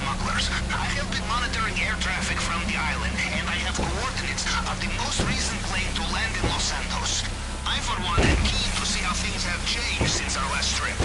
smugglers. I have been monitoring air traffic from the island, and I have coordinates of the most recent plane to land in Los Santos. I, for one, am keen to see how things have changed since our last trip.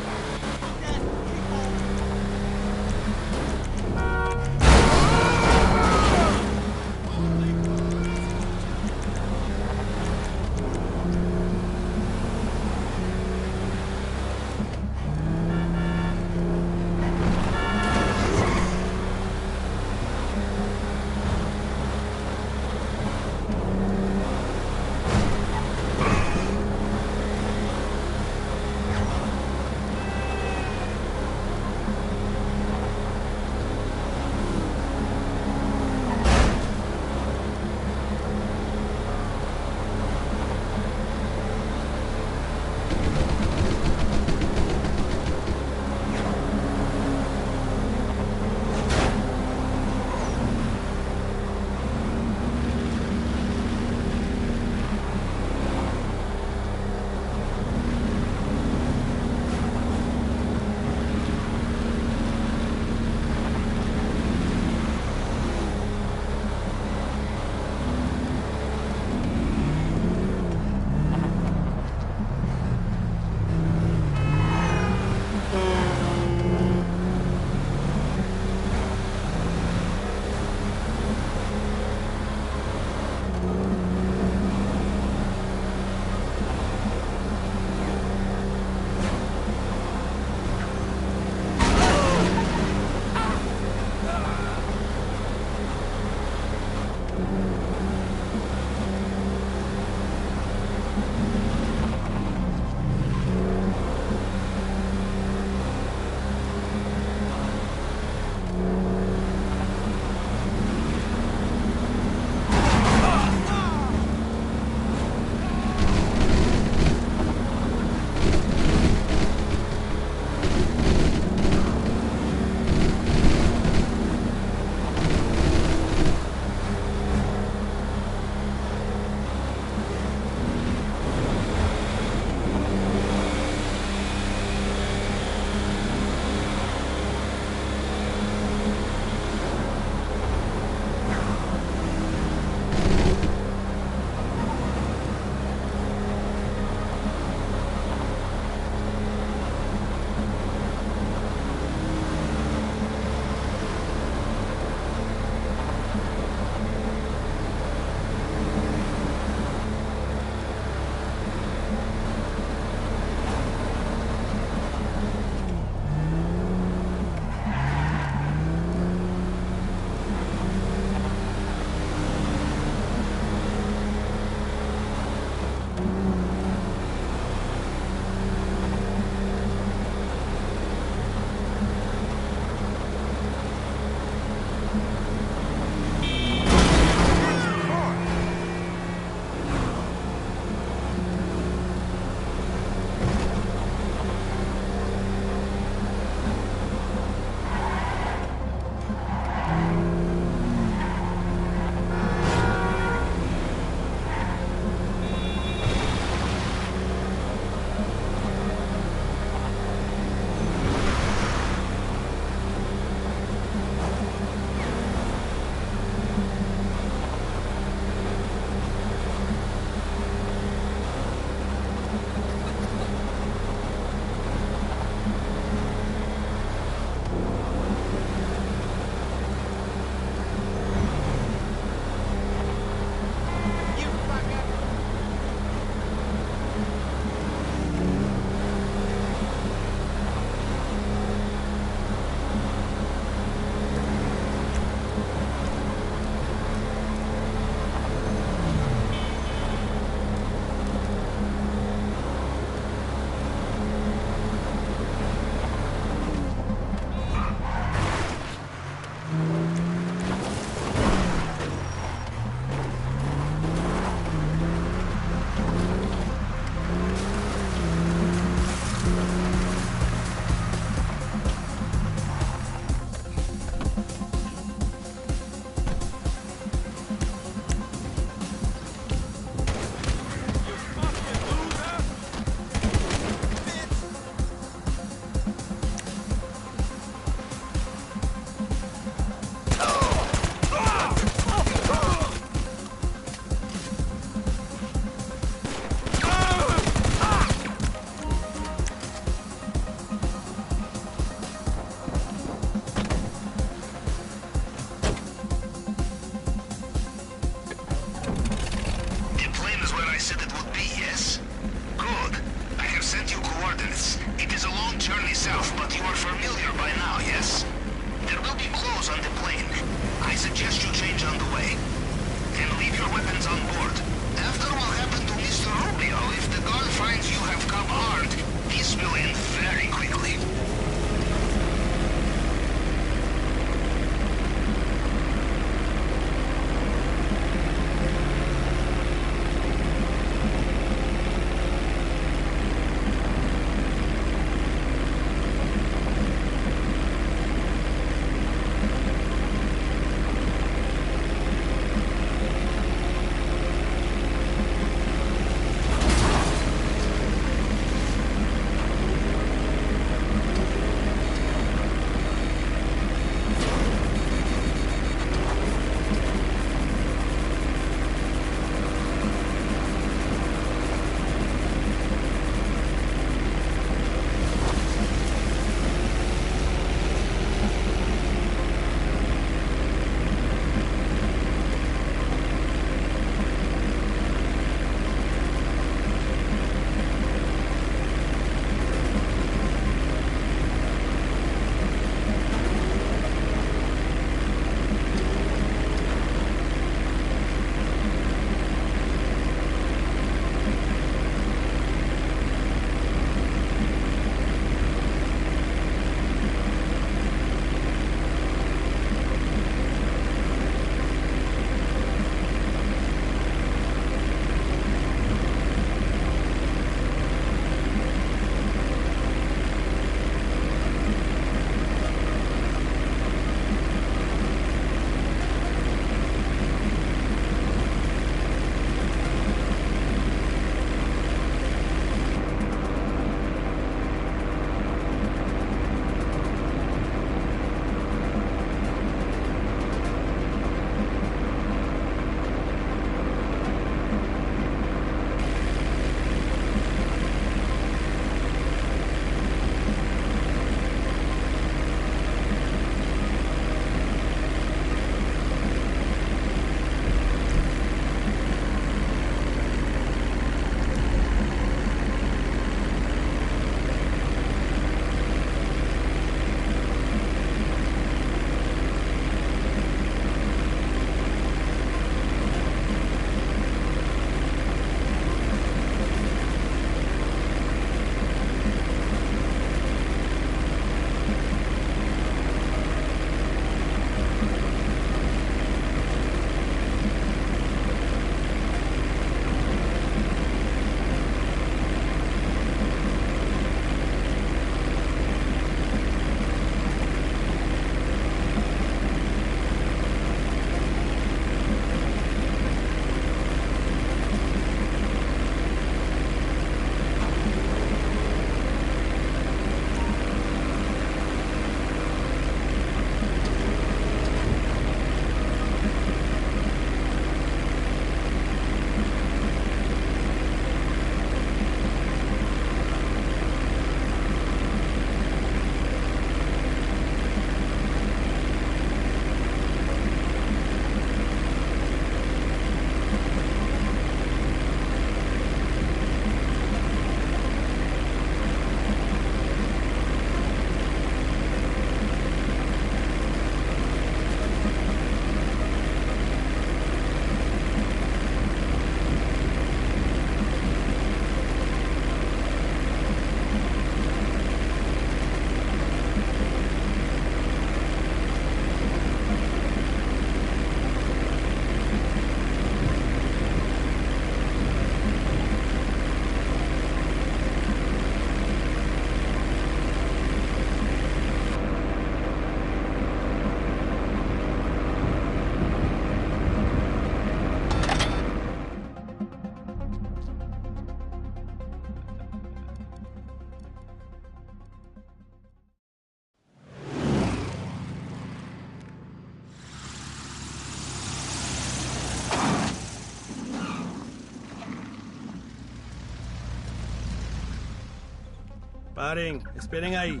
Paren, esperen ahí.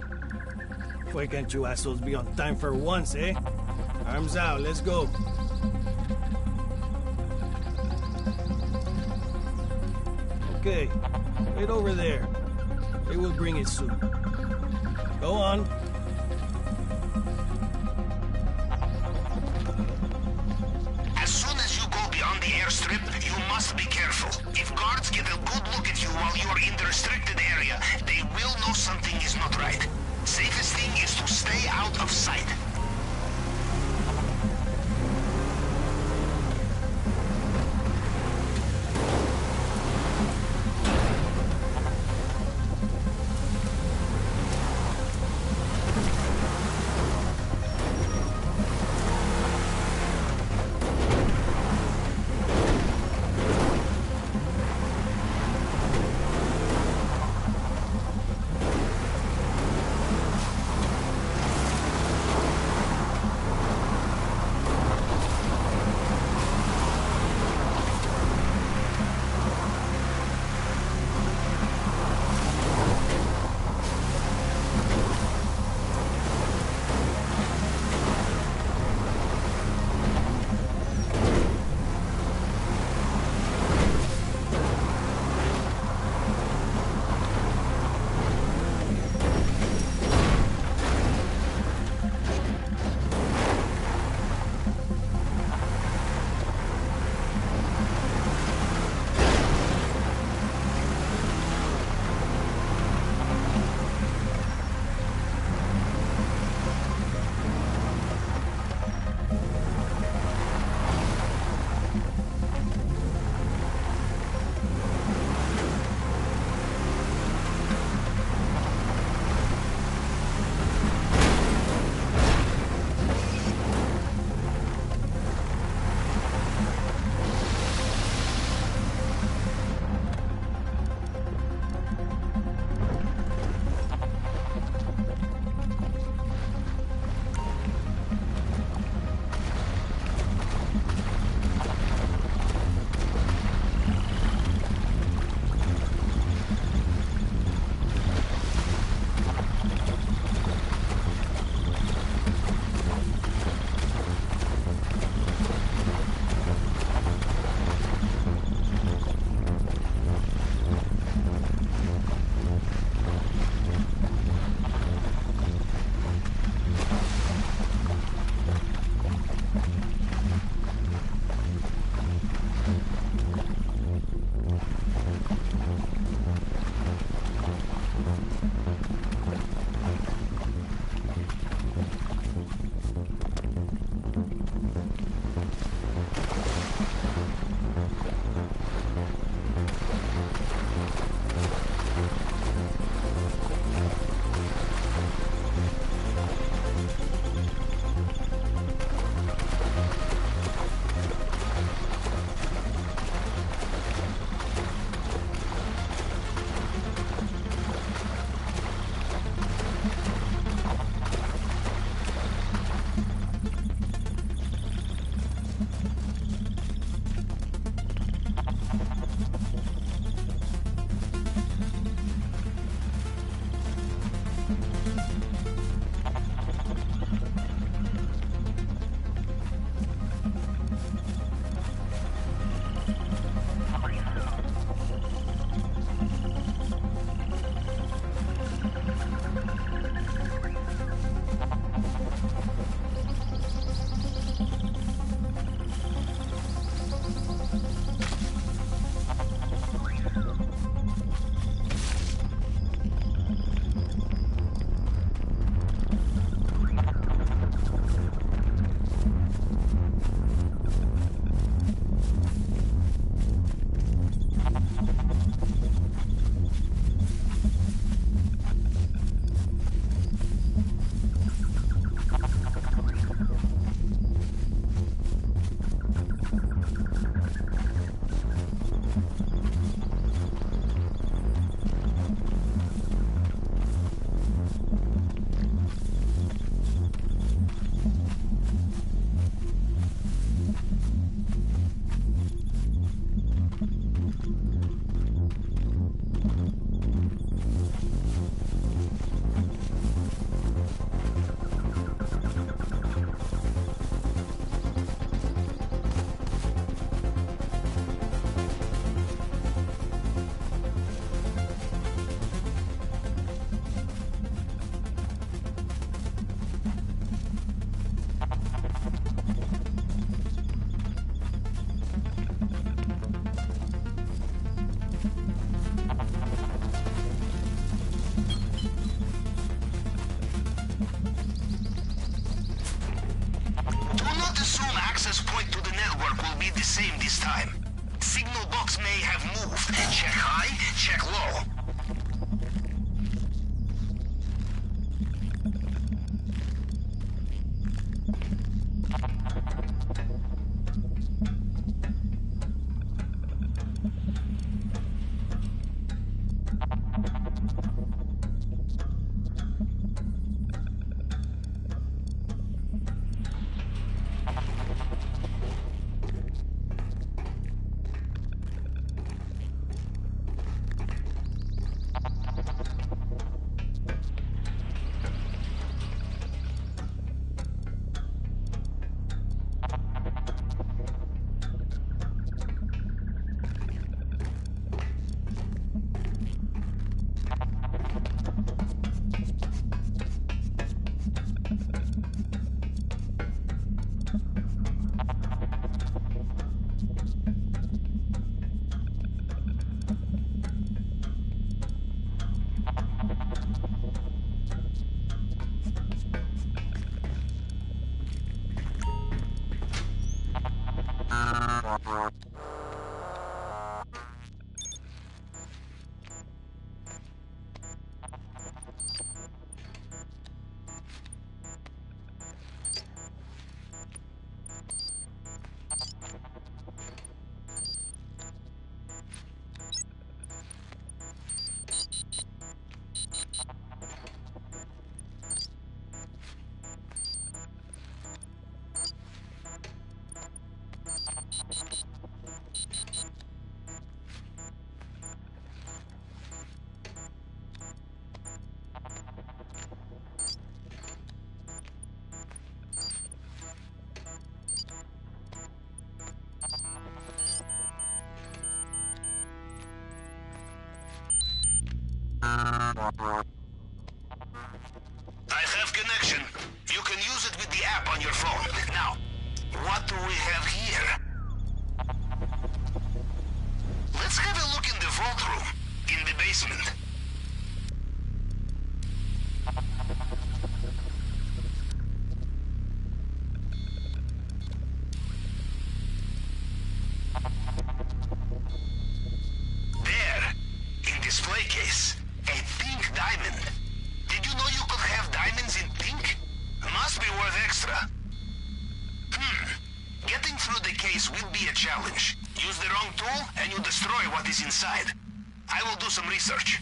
Why can't you assholes be on time for once, eh? Arms out, let's go. Okay, wait over there. They will bring it soon. Go on. As soon as you go beyond the airstrip, you must be careful. If guards get a good look at you while you are in the restricted area, they will know something is not right. Safest thing is to stay out of sight. access point to the network will be the same this time. Signal box may have moved. Check high, check low. I have connection. You can use it with the app on your phone. Now, what do we have here? Let's have a look in the vault room, in the basement. There, in display case, a pink diamond. Did you know you could have diamonds in pink? Must be worth extra. Getting through the case will be a challenge. Use the wrong tool and you destroy what is inside. I will do some research.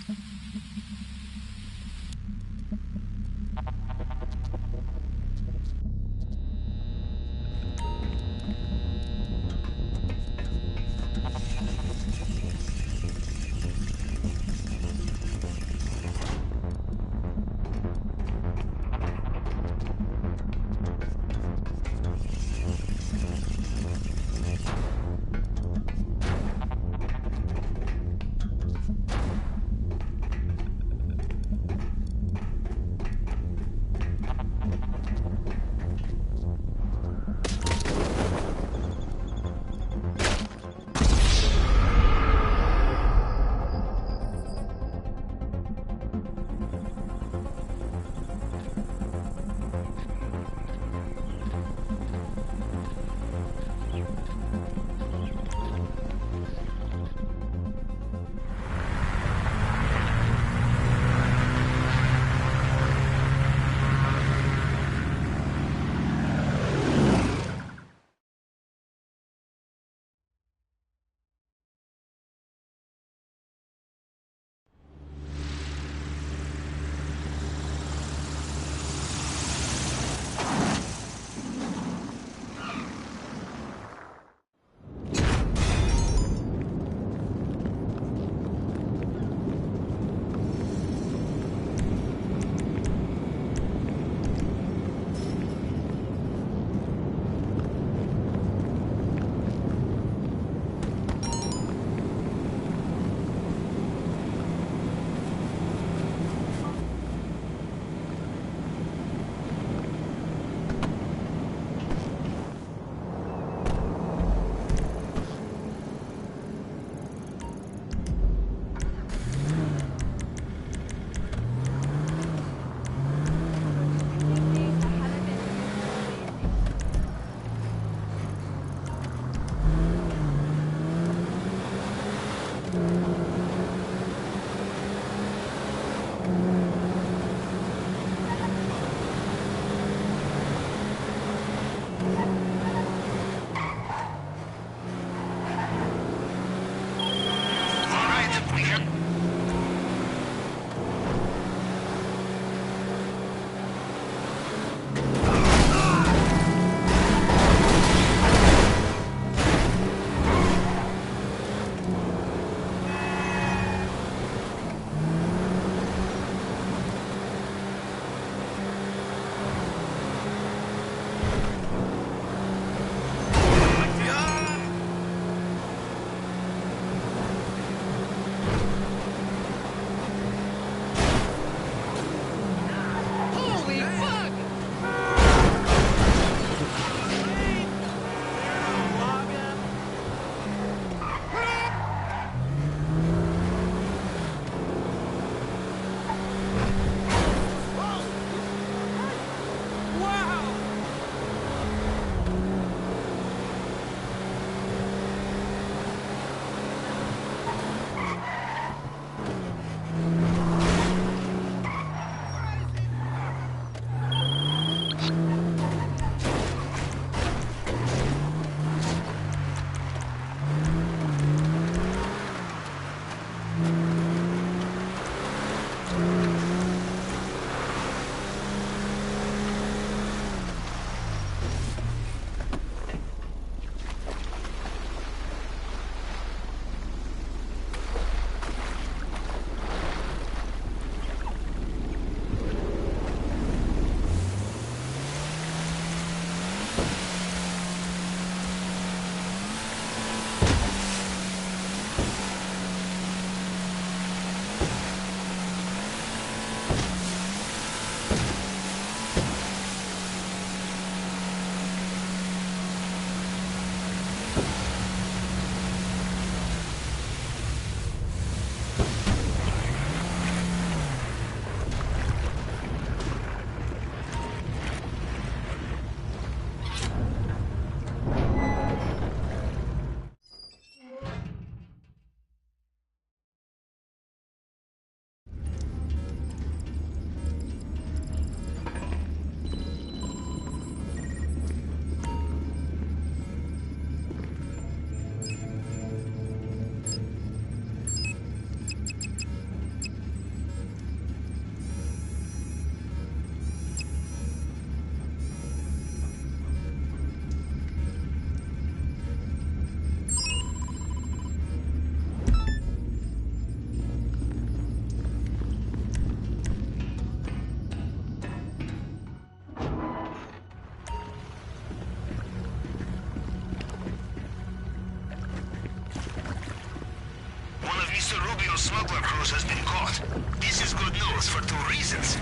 Smuggler cruise has been caught. This is good news for two reasons.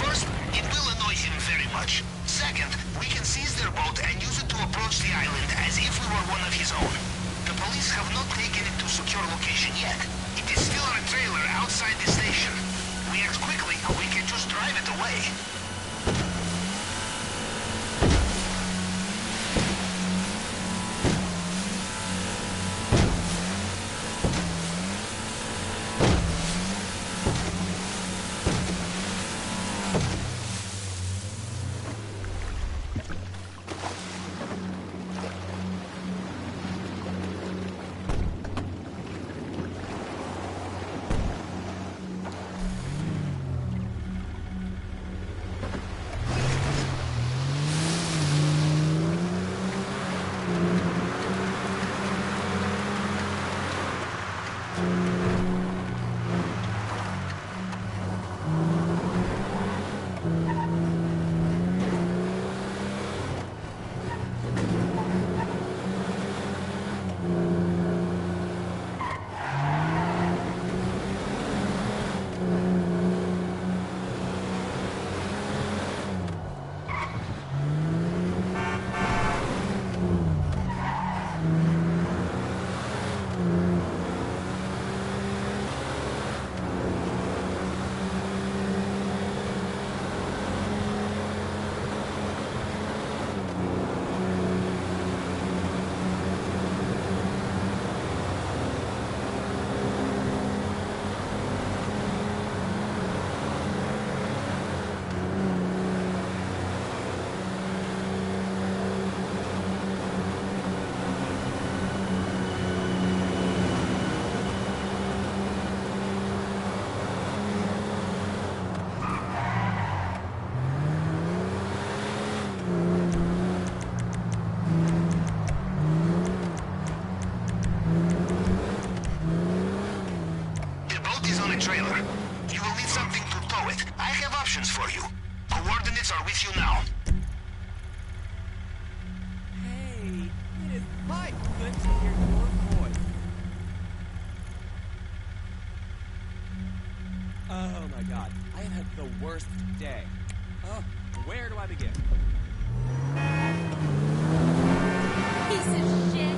First, it will annoy him very much. Second, we can seize their boat and use it to approach the island as if we were one of his own. The police have not taken it to secure location yet. It is still on a trailer outside the station. We act quickly, we can just drive it away. Trailer. You will need something to tow it. I have options for you. Coordinates are with you now. Hey, it is quite good to hear your voice. Oh my god, I have had the worst day. Oh, where do I begin? Piece of shit.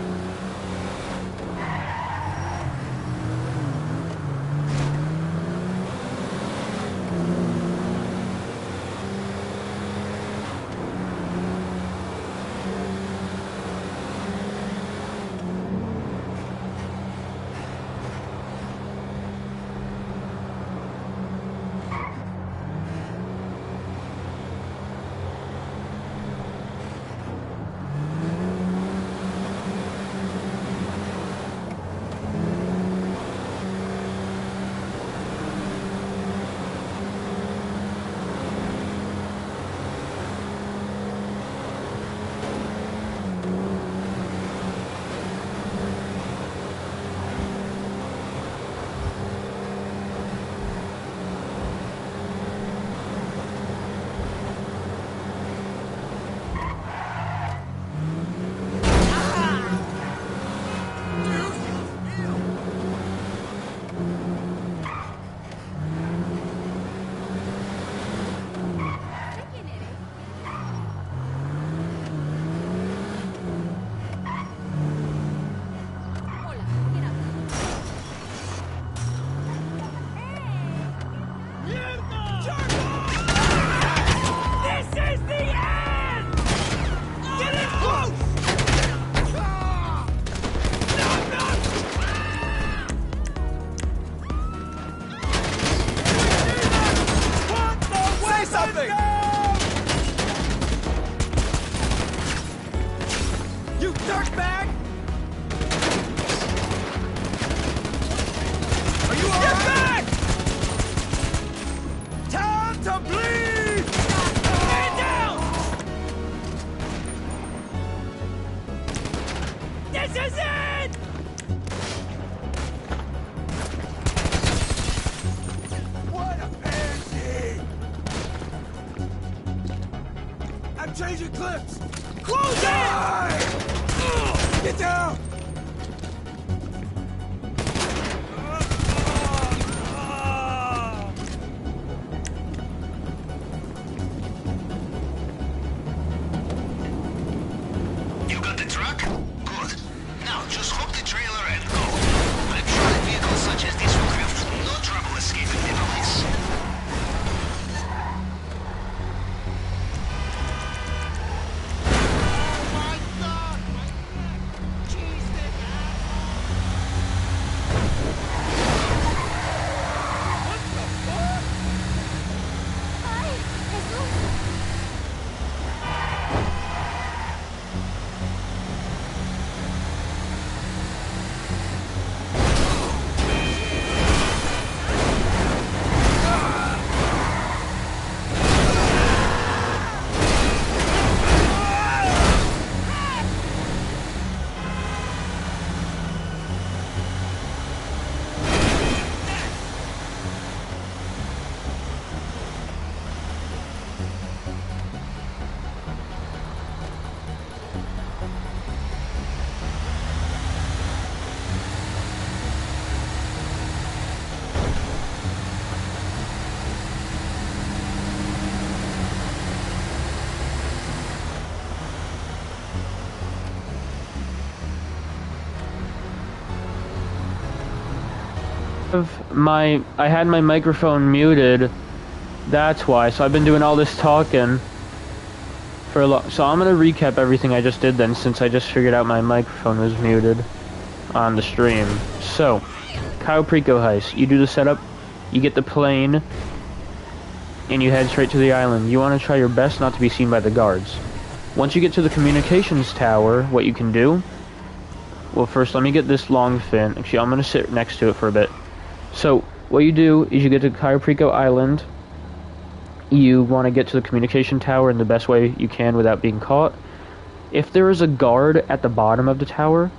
dirtbag! Are you Get alright? back! Time to bleed! Man down! This is it! What a pansy! I'm changing clips! Close it! Get down! You got the truck? Good. Now just hook the trailer and go. I'm sure that vehicles such as this will have no trouble escaping the police. Ay, Jesús. I had my microphone muted. That's why. So I've been doing all this talking for a lot. So I'm gonna recap everything I just did then, since I just figured out my microphone was muted on the stream. So, Cayo Perico heist. You do the setup. You get the plane, and you head straight to the island. You want to try your best not to be seen by the guards. Once you get to the communications tower, what you can do. Well, first let me get this long fin. Actually, I'm gonna sit next to it for a bit. So, what you do is you get to Cayo Perico Island. You want to get to the communication tower in the best way you can without being caught. If there is a guard at the bottom of the tower,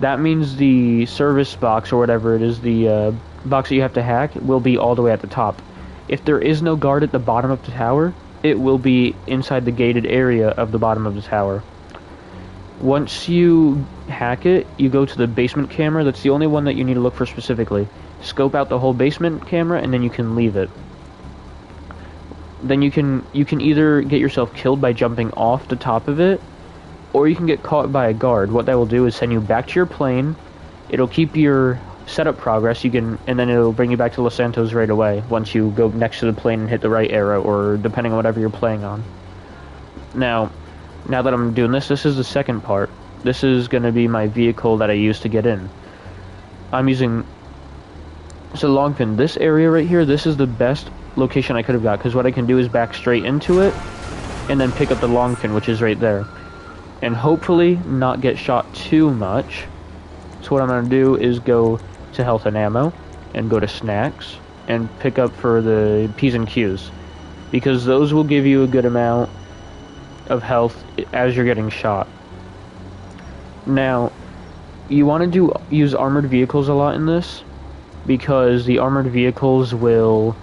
that means the service box or whatever it is, the box that you have to hack, will be all the way at the top. If there is no guard at the bottom of the tower, it will be inside the gated area of the bottom of the tower. Once you hack it, you go to the basement camera. That's the only one that you need to look for specifically. Scope out the whole basement camera, and then you can leave it. Then you can either get yourself killed by jumping off the top of it, or you can get caught by a guard. What that will do is send you back to your plane. It'll keep your setup progress. And then it'll bring you back to Los Santos right away once you go next to the plane and hit the right arrow, or depending on whatever you're playing on. Now that I'm doing this is the second part. This is going to be my vehicle that I use to get in. I'm using... So long fin, this area right here, this is the best location I could have got, because what I can do is back straight into it, and then pick up the long fin, which is right there. And hopefully not get shot too much. So what I'm going to do is go to health and ammo, and go to snacks, and pick up for the P's and Q's. Because those will give you a good amount of health as you're getting shot. Now, you want to use armored vehicles a lot in this, because the armored vehicles will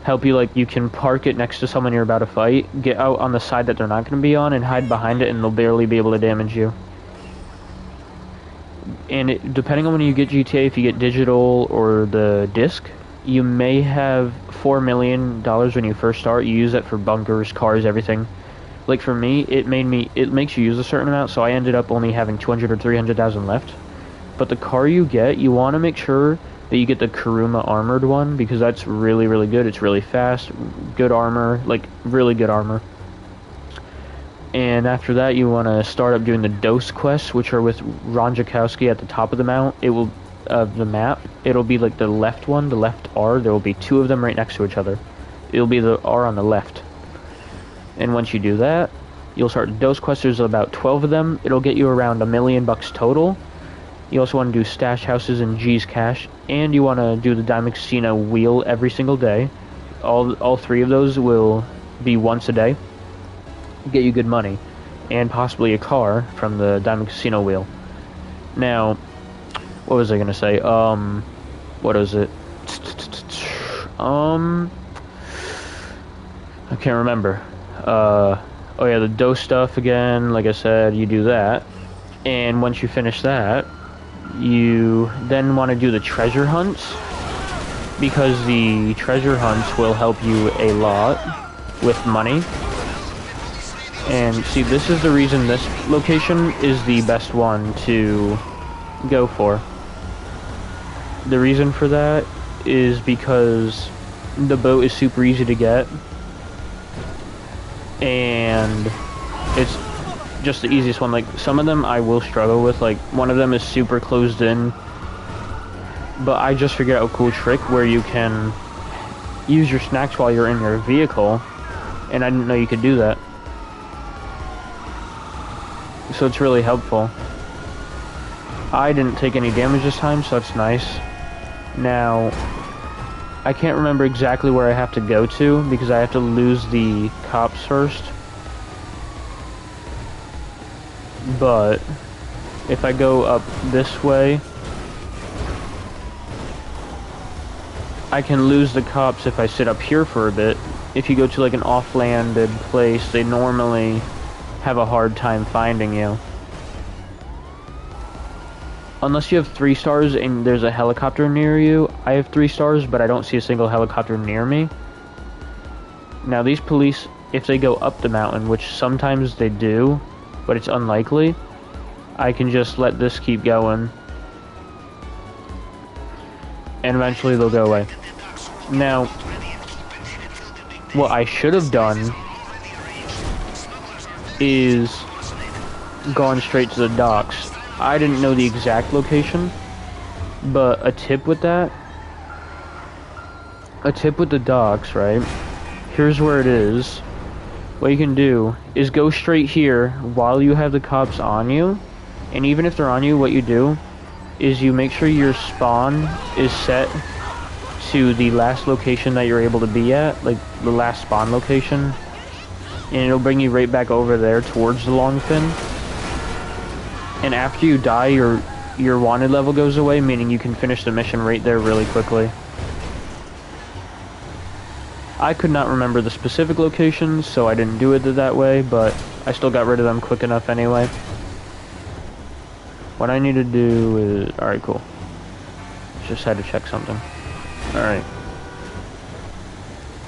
help you. Like, you can park it next to someone you're about to fight, get out on the side that they're not going to be on, and hide behind it, and they'll barely be able to damage you. And depending on when you get GTA, if you get digital or the disc, you may have $4 million when you first start. You use it for bunkers, cars, everything. Like for me, it makes you use a certain amount, so I ended up only having 200 or 300,000 left. But the car you get, you want to make sure that you get the Kuruma armored one, because that's really, really good. It's really fast, good armor, like really good armor. And after that, you want to start up doing the Dose quests, which are with Ron Jakowski at the top of the mount. The map. It'll be like the left one, the left R. There will be two of them right next to each other. It'll be the R on the left. And once you do that, You'll start Dose Quest. There's about 12 of them. It'll get you around $1 million total. You also want to do Stash Houses and G's Cash, and you want to do the Diamond Casino Wheel every single day. All 3 of those will be once a day. Get you good money, and possibly a car from the Diamond Casino Wheel. Now, what was I gonna say? What is it? I can't remember. Oh yeah, the dose stuff again. Like I said, you do that, and once you finish that, you then want to do the treasure hunts, because the treasure hunts will help you a lot with money. And see, this is the reason this location is the best one to go for. The reason for that is because the boat is super easy to get, and it's just the easiest one. Like, some of them I will struggle with, like one of them is super closed in, but I just figured out a cool trick where you can use your snacks while you're in your vehicle, and I didn't know you could do that. So it's really helpful. I didn't take any damage this time, so that's nice. Now, I can't remember exactly where I have to go to, because I have to lose the cops first. But if I go up this way, I can lose the cops if I sit up here for a bit. If you go to like an off-landed place, they normally have a hard time finding you. Unless you have 3 stars and there's a helicopter near you. I have 3 stars, but I don't see a single helicopter near me. Now these police, if they go up the mountain, which sometimes they do, but it's unlikely, I can just let this keep going, and eventually they'll go away. Now, what I should have done is gone straight to the docks. I didn't know the exact location, but a tip with the docks, right? Here's where it is. What you can do is go straight here while you have the cops on you, and even if they're on you, what you do is you make sure your spawn is set to the last location that you're able to be at, like the last spawn location, and it'll bring you right back over there towards the long fin. And after you die, your wanted level goes away, meaning you can finish the mission right there really quickly. I could not remember the specific locations, so I didn't do it that way, but I still got rid of them quick enough anyway. What I need to do is... Alright, cool. Just had to check something. Alright.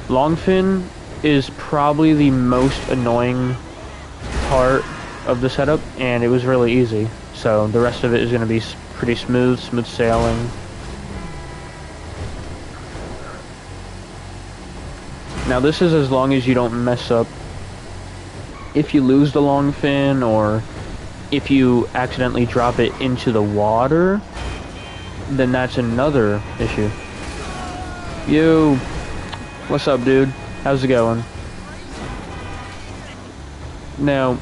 Longfin is probably the most annoying part of the setup, and it was really easy. So the rest of it is going to be pretty smooth sailing. Now this is as long as you don't mess up. If you lose the long fin, or if you accidentally drop it into the water, then that's another issue. Yo, what's up, dude? How's it going? Now,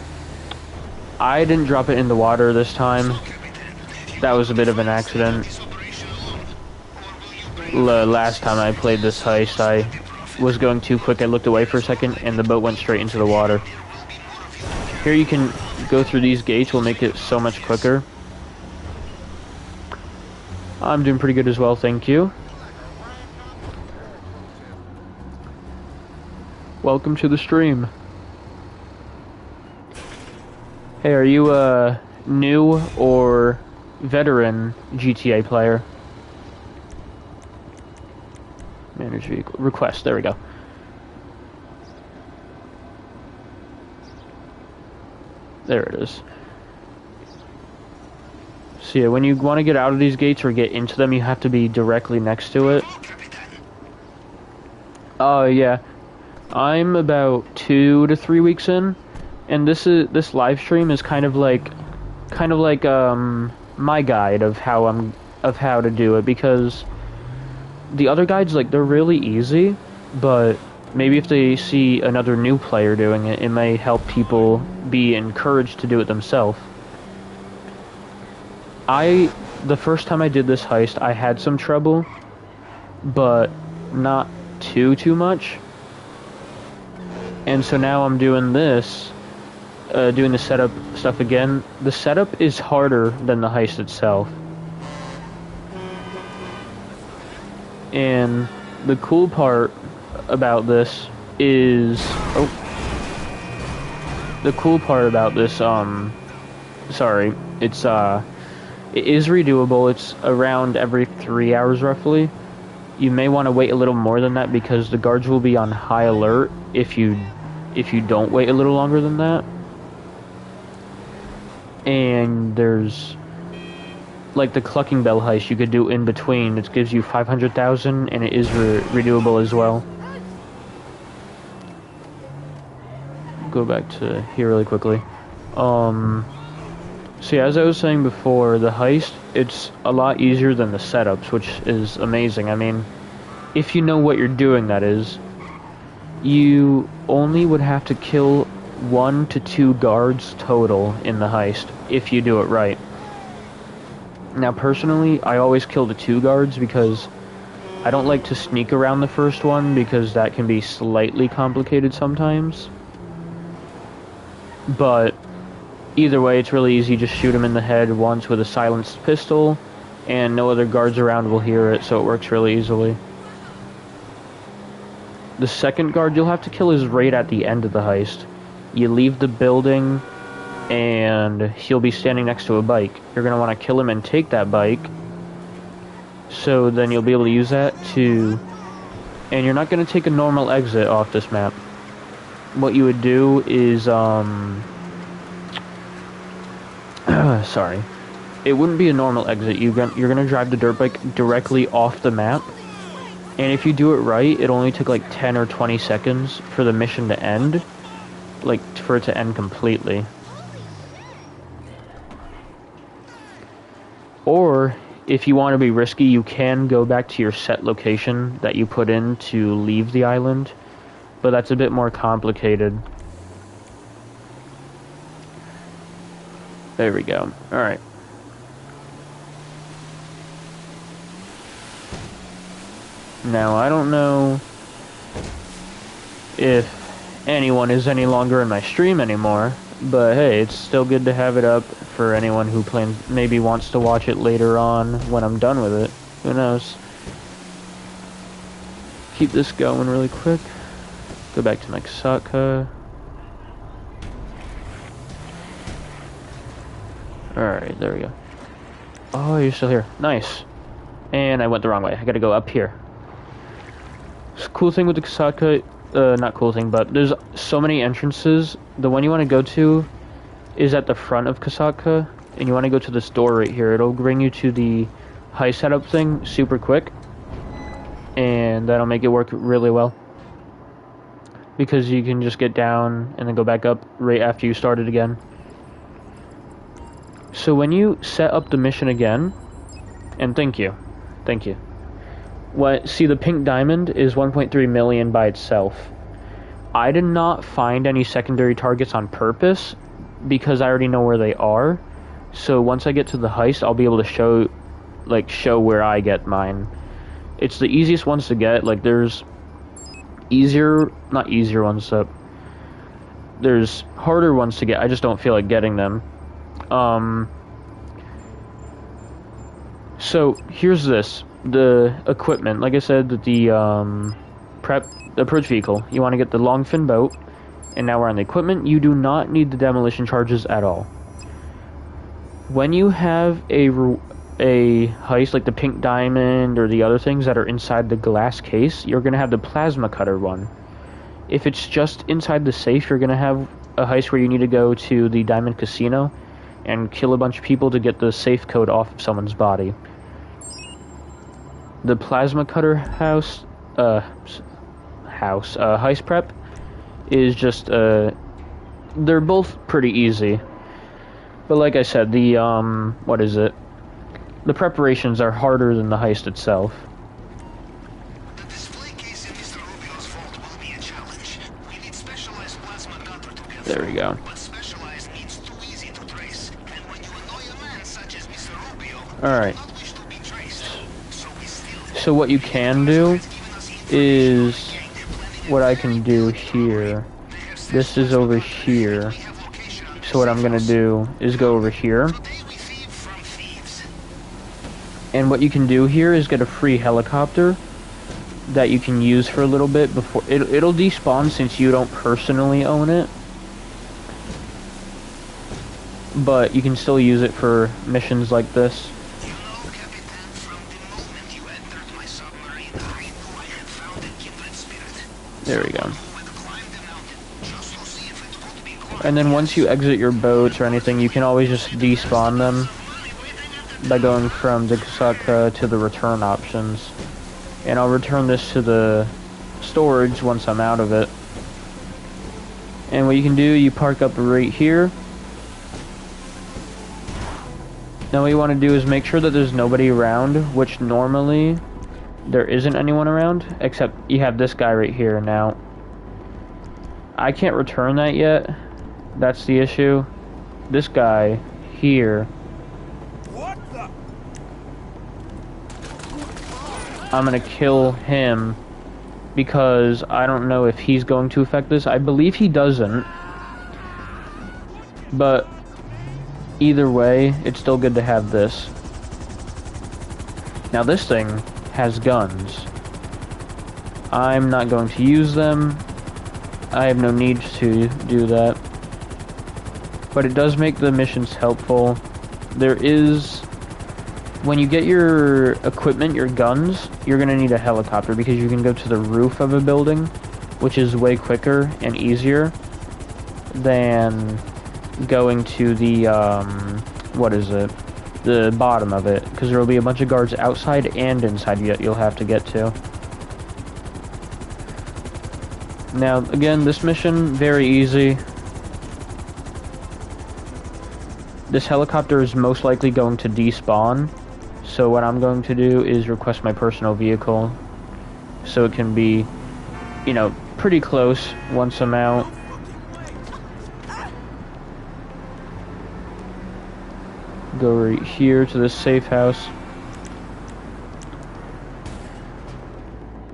I didn't drop it in the water this time. That was a bit of an accident. Last time I played this heist, I was going too quick. I looked away for a second, and the boat went straight into the water. Here you can go through these gates. Will make it so much quicker. I'm doing pretty good as well, thank you. Welcome to the stream. Hey, are you a new or veteran GTA player? Manage vehicle. Request. There we go. There it is. So yeah, when you want to get out of these gates or get into them, you have to be directly next to it. Oh yeah. I'm about 2 to 3 weeks in, and this live stream is kind of like my guide of how to do it, because the other guides, like, they're really easy, but maybe if they see another new player doing it, it may help people be encouraged to do it themselves. The first time I did this heist, I had some trouble, but not too much. And so now I'm doing this, doing the setup stuff again. The setup is harder than the heist itself. And the cool part about this is... Oh. The cool part about this, sorry, it's, it is redoable. It's around every 3 hours, roughly. You may want to wait a little more than that because the guards will be on high alert if you don't wait a little longer than that. And there's like the Clucking Bell heist you could do in between. It gives you 500,000 and it is redoable as well. Go back to here really quickly. So yeah, as I was saying before, the heist, it's a lot easier than the setups, which is amazing. I mean, if you know what you're doing, that is. You only would have to kill 1 to 2 guards total in the heist, if you do it right. Now, personally, I always kill the 2 guards because I don't like to sneak around the first one, because that can be slightly complicated sometimes. But either way, it's really easy. Just shoot him in the head once with a silenced pistol, and no other guards around will hear it, so it works really easily. The second guard you'll have to kill is right at the end of the heist. You leave the building, and he'll be standing next to a bike. You're going to want to kill him and take that bike, so then you'll be able to use that to... And you're not going to take a normal exit off this map. What you would do is, sorry. It wouldn't be a normal exit. You're gonna drive the dirt bike directly off the map. And if you do it right, it'll only take like 10 or 20 seconds for the mission to end. Like, for it to end completely. Or, if you want to be risky, you can go back to your set location that you put in to leave the island. But that's a bit more complicated. There we go. Alright. Now, I don't know if anyone is any longer in my stream anymore, but hey, it's still good to have it up for anyone who maybe wants to watch it later on when I'm done with it. Who knows? Keep this going really quick. Go back to my Kasaka. Alright, there we go. Oh, you're still here. Nice. And I went the wrong way. I gotta go up here. Cool thing with the Kasaka, not cool thing, but there's so many entrances. The one you want to go to is at the front of Kasaka, and you want to go to this door right here. It'll bring you to the high setup thing super quick, and that'll make it work really well. Because you can just get down and then go back up right after you start it again. So when you set up the mission again, and thank you. See, the pink diamond is 1.3 million by itself. I did not find any secondary targets on purpose because I already know where they are. So once I get to the heist, I'll be able to show where I get mine. It's the easiest ones to get. Like, there's not easier ones, so there's harder ones to get. I just don't feel like getting them. So here's this. The equipment, like I said, the approach vehicle. You want to get the long fin boat, and now we're on the equipment. You do not need the demolition charges at all. When you have a heist like the pink diamond or the other things that are inside the glass case, you're gonna have the plasma cutter one. If it's just inside the safe, you're gonna have a heist where you need to go to the diamond casino and kill a bunch of people to get the safe code off of someone's body. The plasma cutter heist prep is just they're both pretty easy, but like I said, the the preparations are harder than the heist itself. The display case in Mr. Rubio's vault will be a There we go. But specialized means too easy to trace. And when you annoy a man such as Mr. Rubio, Alright. not wish to be traced. So we still So what you can do is what I can do here. This is over here. So what I'm gonna do is go over here. And what you can do here is get a free helicopter that you can use for a little bit before it'll despawn since you don't personally own it. But you can still use it for missions like this. There we go. And then once you exit your boats or anything, you can always just despawn them by going from the Kasaka to the return options. And I'll return this to the storage once I'm out of it. And what you can do, you park up right here. Now what you want to do is make sure that there's nobody around, which normally there isn't anyone around, except you have this guy right here. Now, I can't return that yet. That's the issue. This guy here, I'm gonna kill him because I don't know if he's going to affect this. I believe he doesn't, but either way, it's still good to have this. Now this thing has guns. I'm not going to use them. I have no need to do that. But it does make the missions helpful. There is, when you get your equipment, your guns, you're gonna need a helicopter because you can go to the roof of a building, which is way quicker and easier than going to the, what is it? The bottom of it, because there will be a bunch of guards outside and inside you'll have to get to. Now, again, this mission, very easy. This helicopter is most likely going to despawn, so what I'm going to do is request my personal vehicle, so it can be, you know, pretty close once I'm out. Go right here to this safe house.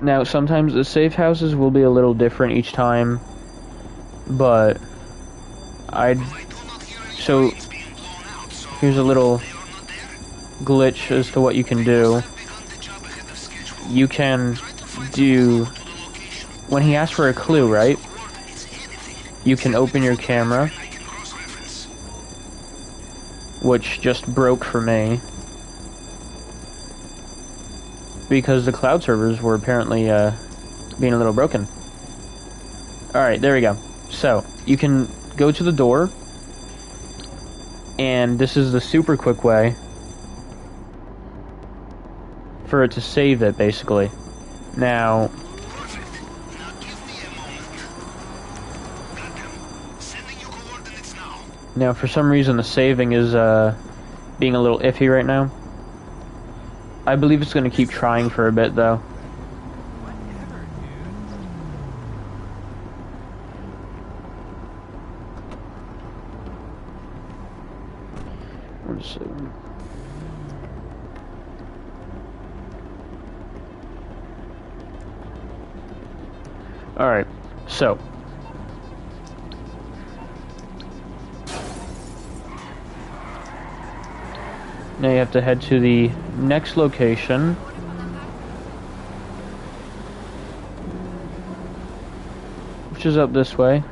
Now, sometimes the safe houses will be a little different each time, but so here's a little glitch as to what you can do. You can do, when he asks for a clue, right? You can open your camera, which just broke for me because the cloud servers were apparently being a little broken. Alright, there we go. So, you can go to the door, and this is the super quick way for it to save it, basically. Now, for some reason the saving is being a little iffy right now. I believe it's going to keep trying for a bit, though. One second. Alright, so now you have to head to the next location, which is up this way.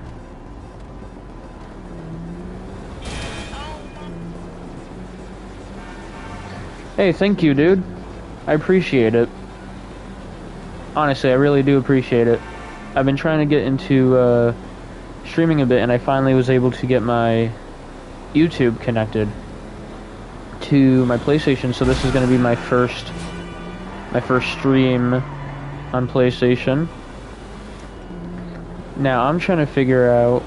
Hey, thank you, dude. I appreciate it. Honestly, I really do appreciate it. I've been trying to get into streaming a bit, and I finally was able to get my YouTube connected to my PlayStation, so this is going to be my first stream on PlayStation. Now, I'm trying to figure out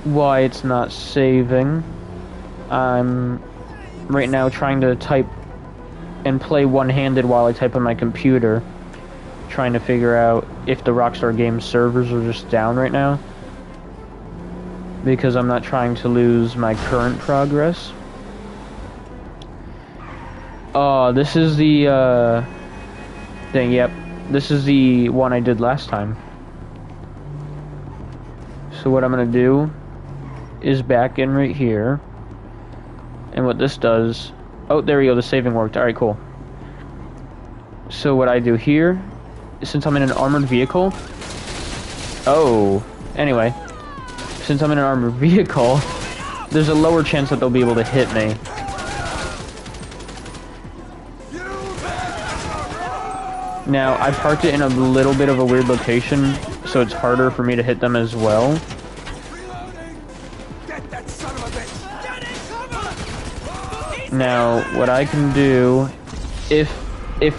why it's not saving. I'm right now trying to type and play one-handed while I type on my computer, trying to figure out if the Rockstar Games servers are just down right now. because I'm not trying to lose my current progress. This is the, thing, yep. This is the one I did last time. So what I'm gonna do is back in right here. And what this does... Oh, there we go, the saving worked. Alright, cool. So what I do here, since I'm in an armored vehicle... Oh, anyway. Since I'm in an armored vehicle, there's a lower chance that they'll be able to hit me. Now, I parked it in a little bit of a weird location, so it's harder for me to hit them as well. Now, what I can do, if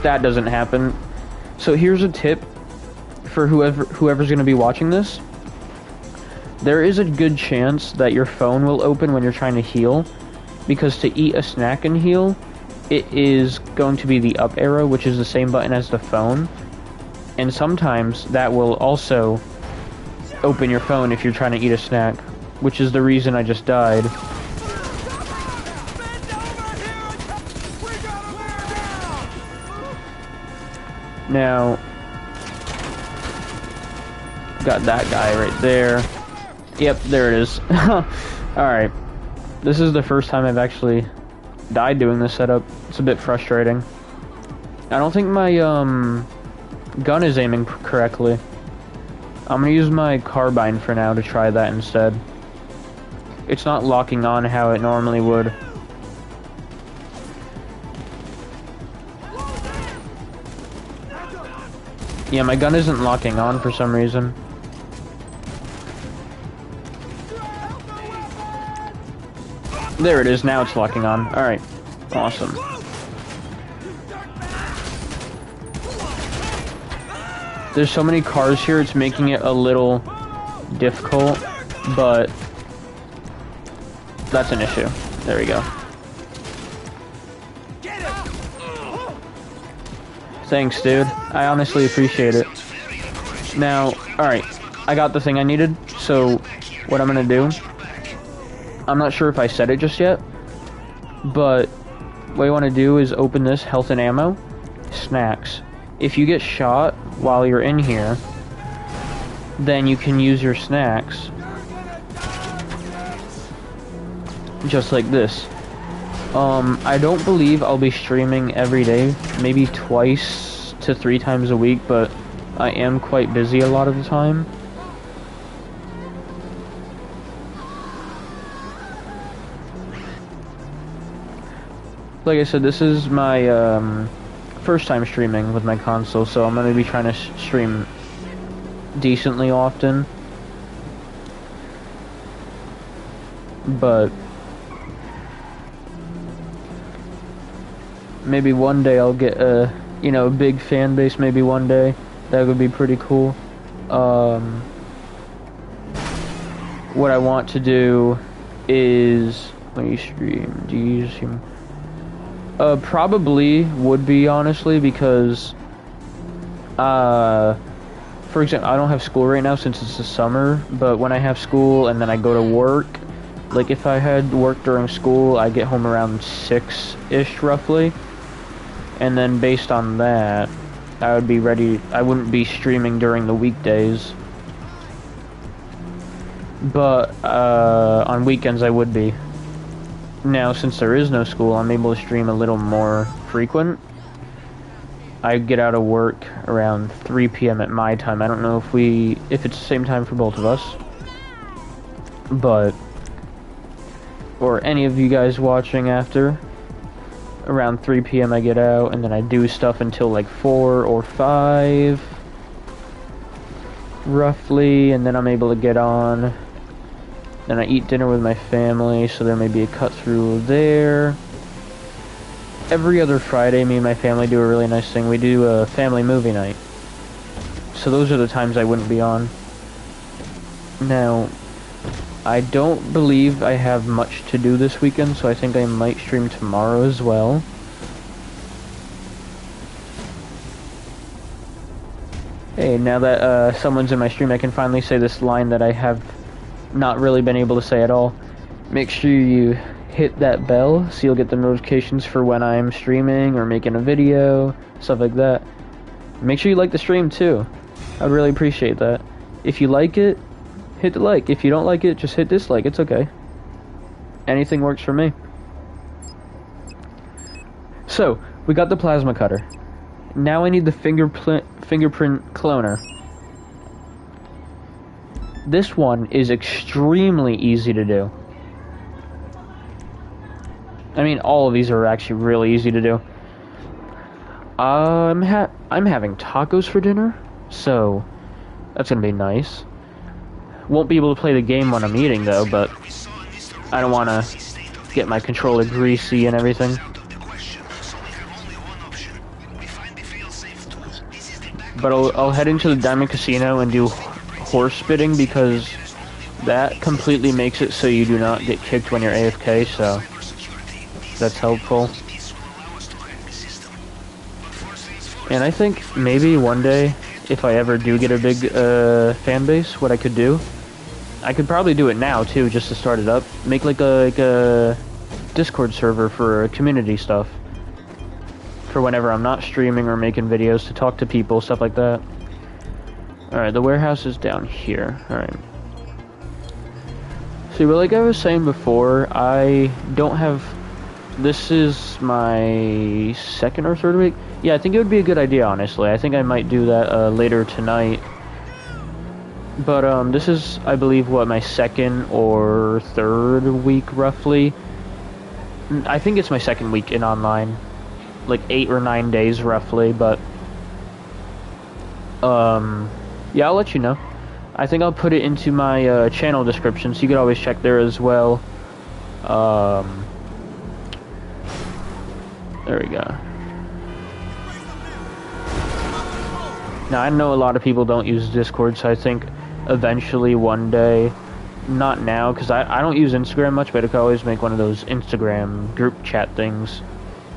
that doesn't happen... So here's a tip for whoever's going to be watching this. There is a good chance that your phone will open when you're trying to heal, because to eat a snack and heal, it is going to be the up arrow, which is the same button as the phone. And sometimes that will also open your phone if you're trying to eat a snack, which is the reason I just died. Now, got that guy right there. Yep, there it is. Alright. This is the first time I've actually died doing this setup. It's a bit frustrating. I don't think my gun is aiming correctly. I'm gonna use my carbine for now to try that instead. It's not locking on how it normally would. Yeah, my gun isn't locking on for some reason. There it is, now it's locking on. Alright, awesome. There's so many cars here, it's making it a little difficult, but that's an issue. There we go. Thanks, dude. I honestly appreciate it. Now, alright, I got the thing I needed, so what I'm gonna do, I'm not sure if I said it just yet, but what you want to do is open this health and ammo, snacks. If you get shot while you're in here, then you can use your snacks just like this. I don't believe I'll be streaming every day, maybe twice to 3 times a week, but I am quite busy a lot of the time. Like I said, this is my first time streaming with my console, so I'm going to be trying to stream decently often. But maybe one day I'll get a, a big fan base, maybe one day. That would be pretty cool. What I want to do is, when you stream, do you stream? Probably would be, honestly, because, for example, I don't have school right now since it's the summer, but when I have school and then I go to work, like if I had work during school, I get home around 6-ish roughly, and then based on that, I would be ready. I wouldn't be streaming during the weekdays, but on weekends I would be. Now, since there is no school, I'm able to stream a little more frequent. I get out of work around 3 p.m. at my time. I don't know if it's the same time for both of us, but, or any of you guys watching after. Around 3 p.m. I get out, and then I do stuff until like 4 or 5, roughly, and then I'm able to get on. Then I eat dinner with my family, so there may be a cut through there. Every other Friday, me and my family do a really nice thing. We do a family movie night. So those are the times I wouldn't be on. Now, I don't believe I have much to do this weekend, so I think I might stream tomorrow as well. Hey, now that someone's in my stream, I can finally say this line that I have not really been able to say at all. Make sure you hit that bell so you'll get the notifications for when I'm streaming or making a video, stuff like that. Make sure you like the stream too. I'd really appreciate that. If you like it, hit the like. If you don't like it, just hit dislike. It's okay. Anything works for me. So, we got the plasma cutter. Now I need the fingerprint cloner. This one is extremely easy to do. I mean, all of these are actually really easy to do. I'm having tacos for dinner, so that's gonna be nice. Won't be able to play the game when I'm eating though, but I don't want to get my controller greasy and everything. But I'll head into the Diamond Casino and do horse spitting because that completely makes it so you do not get kicked when you're AFK, so that's helpful. And I think maybe one day, if I ever do get a big fan base, what I could do, I could probably do it now too, just to start it up. Make like a Discord server for community stuff. For whenever I'm not streaming or making videos, to talk to people, stuff like that. Alright, the warehouse is down here. Alright. See, but like I was saying before, I don't have... This is my second or third week? Yeah, I think it would be a good idea, honestly. I think I might do that later tonight. But this is, I believe, what, my second or third week, roughly? I think it's my second week in online. Like 8 or 9 days roughly, but yeah, I'll let you know. I think I'll put it into my channel description, so you could always check there as well. There we go. Now I know a lot of people don't use Discord, so I think eventually one day, not now, because I don't use Instagram much, but I could always make one of those Instagram group chat things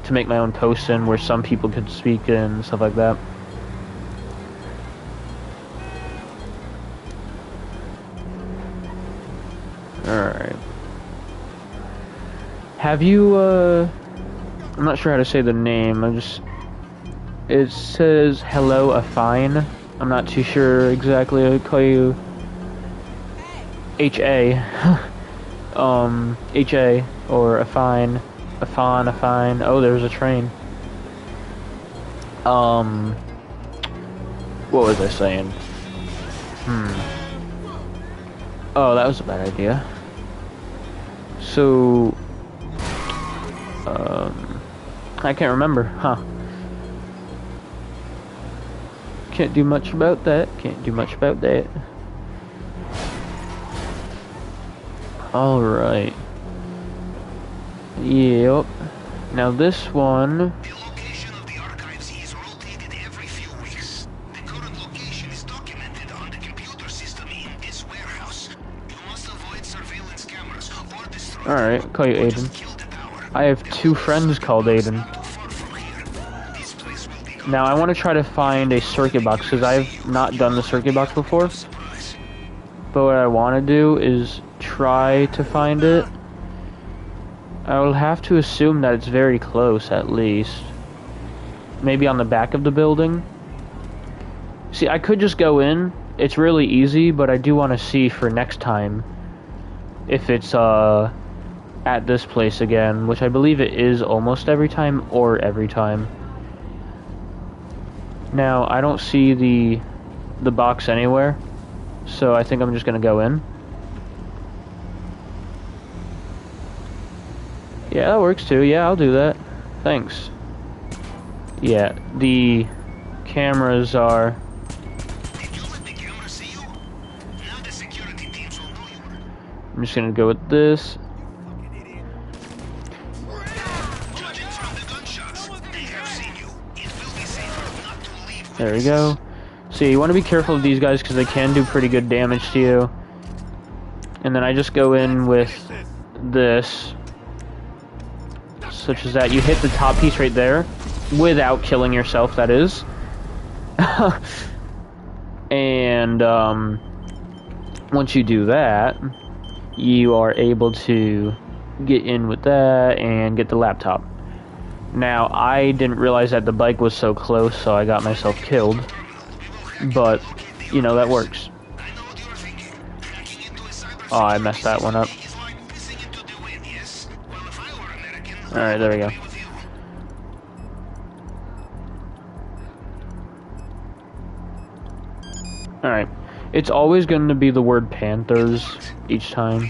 to make my own posts in where some people could speak and stuff like that. Alright. Have you, I'm not sure how to say the name, it says hello a fine. I'm not too sure exactly. I'll call you H-A. H-A, or a fine. A fine. Oh, there's a train. What was I saying? Oh, that was a bad idea. So, I can't remember, huh? Can't do much about that. Alright. Yep. Now this one... The location of the archives is rotated every few weeks. The current location is documented on the computer system in this warehouse. You must avoid surveillance cameras or destroy... Alright, I'll call you Aiden. I have 2 friends called Aiden. Now I want to try to find a circuit box, because I've not done the circuit box before. But what I want to do is try to find it. I will have to assume that it's very close, at least. Maybe on the back of the building. See, I could just go in. It's really easy, but I do want to see for next time if it's at this place again, which I believe it is almost every time, or every time. Now, I don't see the box anywhere, so I think I'm just gonna go in. Yeah, that works too. Yeah, I'll do that. Thanks. Yeah, the cameras are... Did you let the camera see you? Now the security teams will know you were... I'm just gonna go with this. Judging from the gunshots, they have seen you. It will be safer not to leave. There we go. So you want to be careful of these guys because they can do pretty good damage to you. And then I just go in with this. Such as that. You hit the top piece right there. Without killing yourself, that is. And, once you do that, you are able to get in with that and get the laptop. Now, I didn't realize that the bike was so close, so I got myself killed. But, you know, that works. Oh, I messed that one up. Alright, there we go. Alright. It's always going to be the word Panthers each time.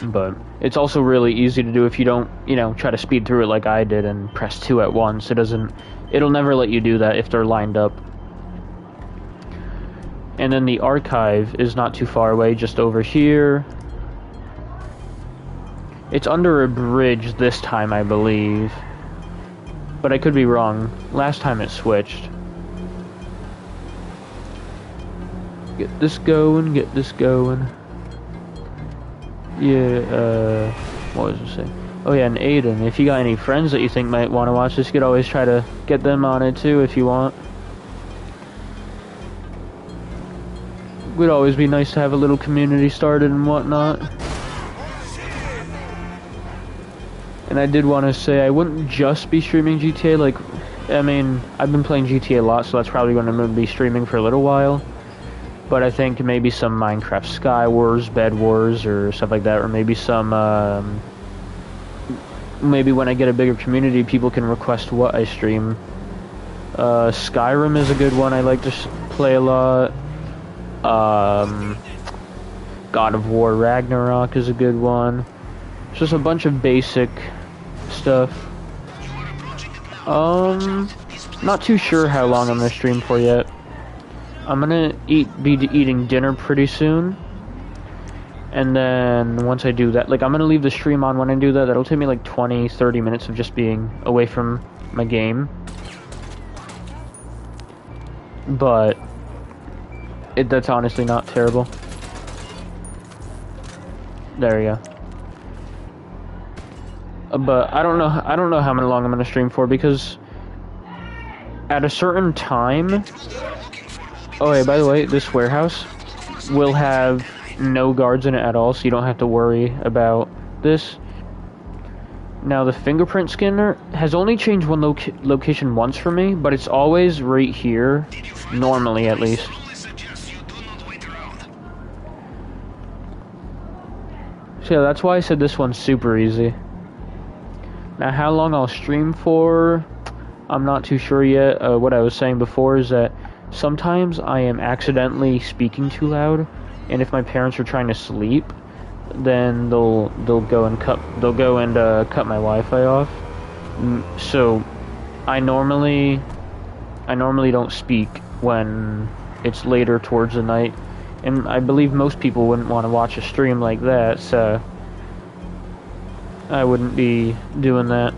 But it's also really easy to do if you don't, you know, try to speed through it like I did and press 2 at once. It'll never let you do that if they're lined up. And then the archive is not too far away, just over here. It's under a bridge this time, I believe. But I could be wrong. Last time it switched. Get this going, get this going. Yeah, what was I saying? Oh yeah, and Aiden, if you got any friends that you think might want to watch this, you could always try to get them on it too if you want. It would always be nice to have a little community started and whatnot. And I did want to say, I wouldn't just be streaming GTA, like, I mean, I've been playing GTA a lot, so that's probably going to be streaming for a little while. But I think maybe some Minecraft Sky Wars, Bed Wars, or stuff like that, or maybe some, maybe when I get a bigger community, people can request what I stream. Skyrim is a good one I like to play a lot. God of War Ragnarok is a good one. It's just a bunch of basic stuff. Not too sure how long I'm gonna stream for yet. I'm gonna be eating dinner pretty soon. And then once I do that, like, I'm gonna leave the stream on when I do that. That'll take me like 20-30 minutes of just being away from my game. But that's honestly not terrible. There we go. But I don't know how long I'm gonna stream for, because at a certain time. Oh yeah, by the way, this warehouse will have no guards in it at all, so you don't have to worry about this. Now, the fingerprint scanner has only changed one location once for me, but it's always right here, normally at least. So yeah, that's why I said this one's super easy. Now, how long I'll stream for, I'm not too sure yet. What I was saying before is that sometimes I am accidentally speaking too loud, and if my parents are trying to sleep, then they'll go and cut my Wi-Fi off. So I normally don't speak when it's later towards the night, and I believe most people wouldn't want to watch a stream like that, so I wouldn't be doing that.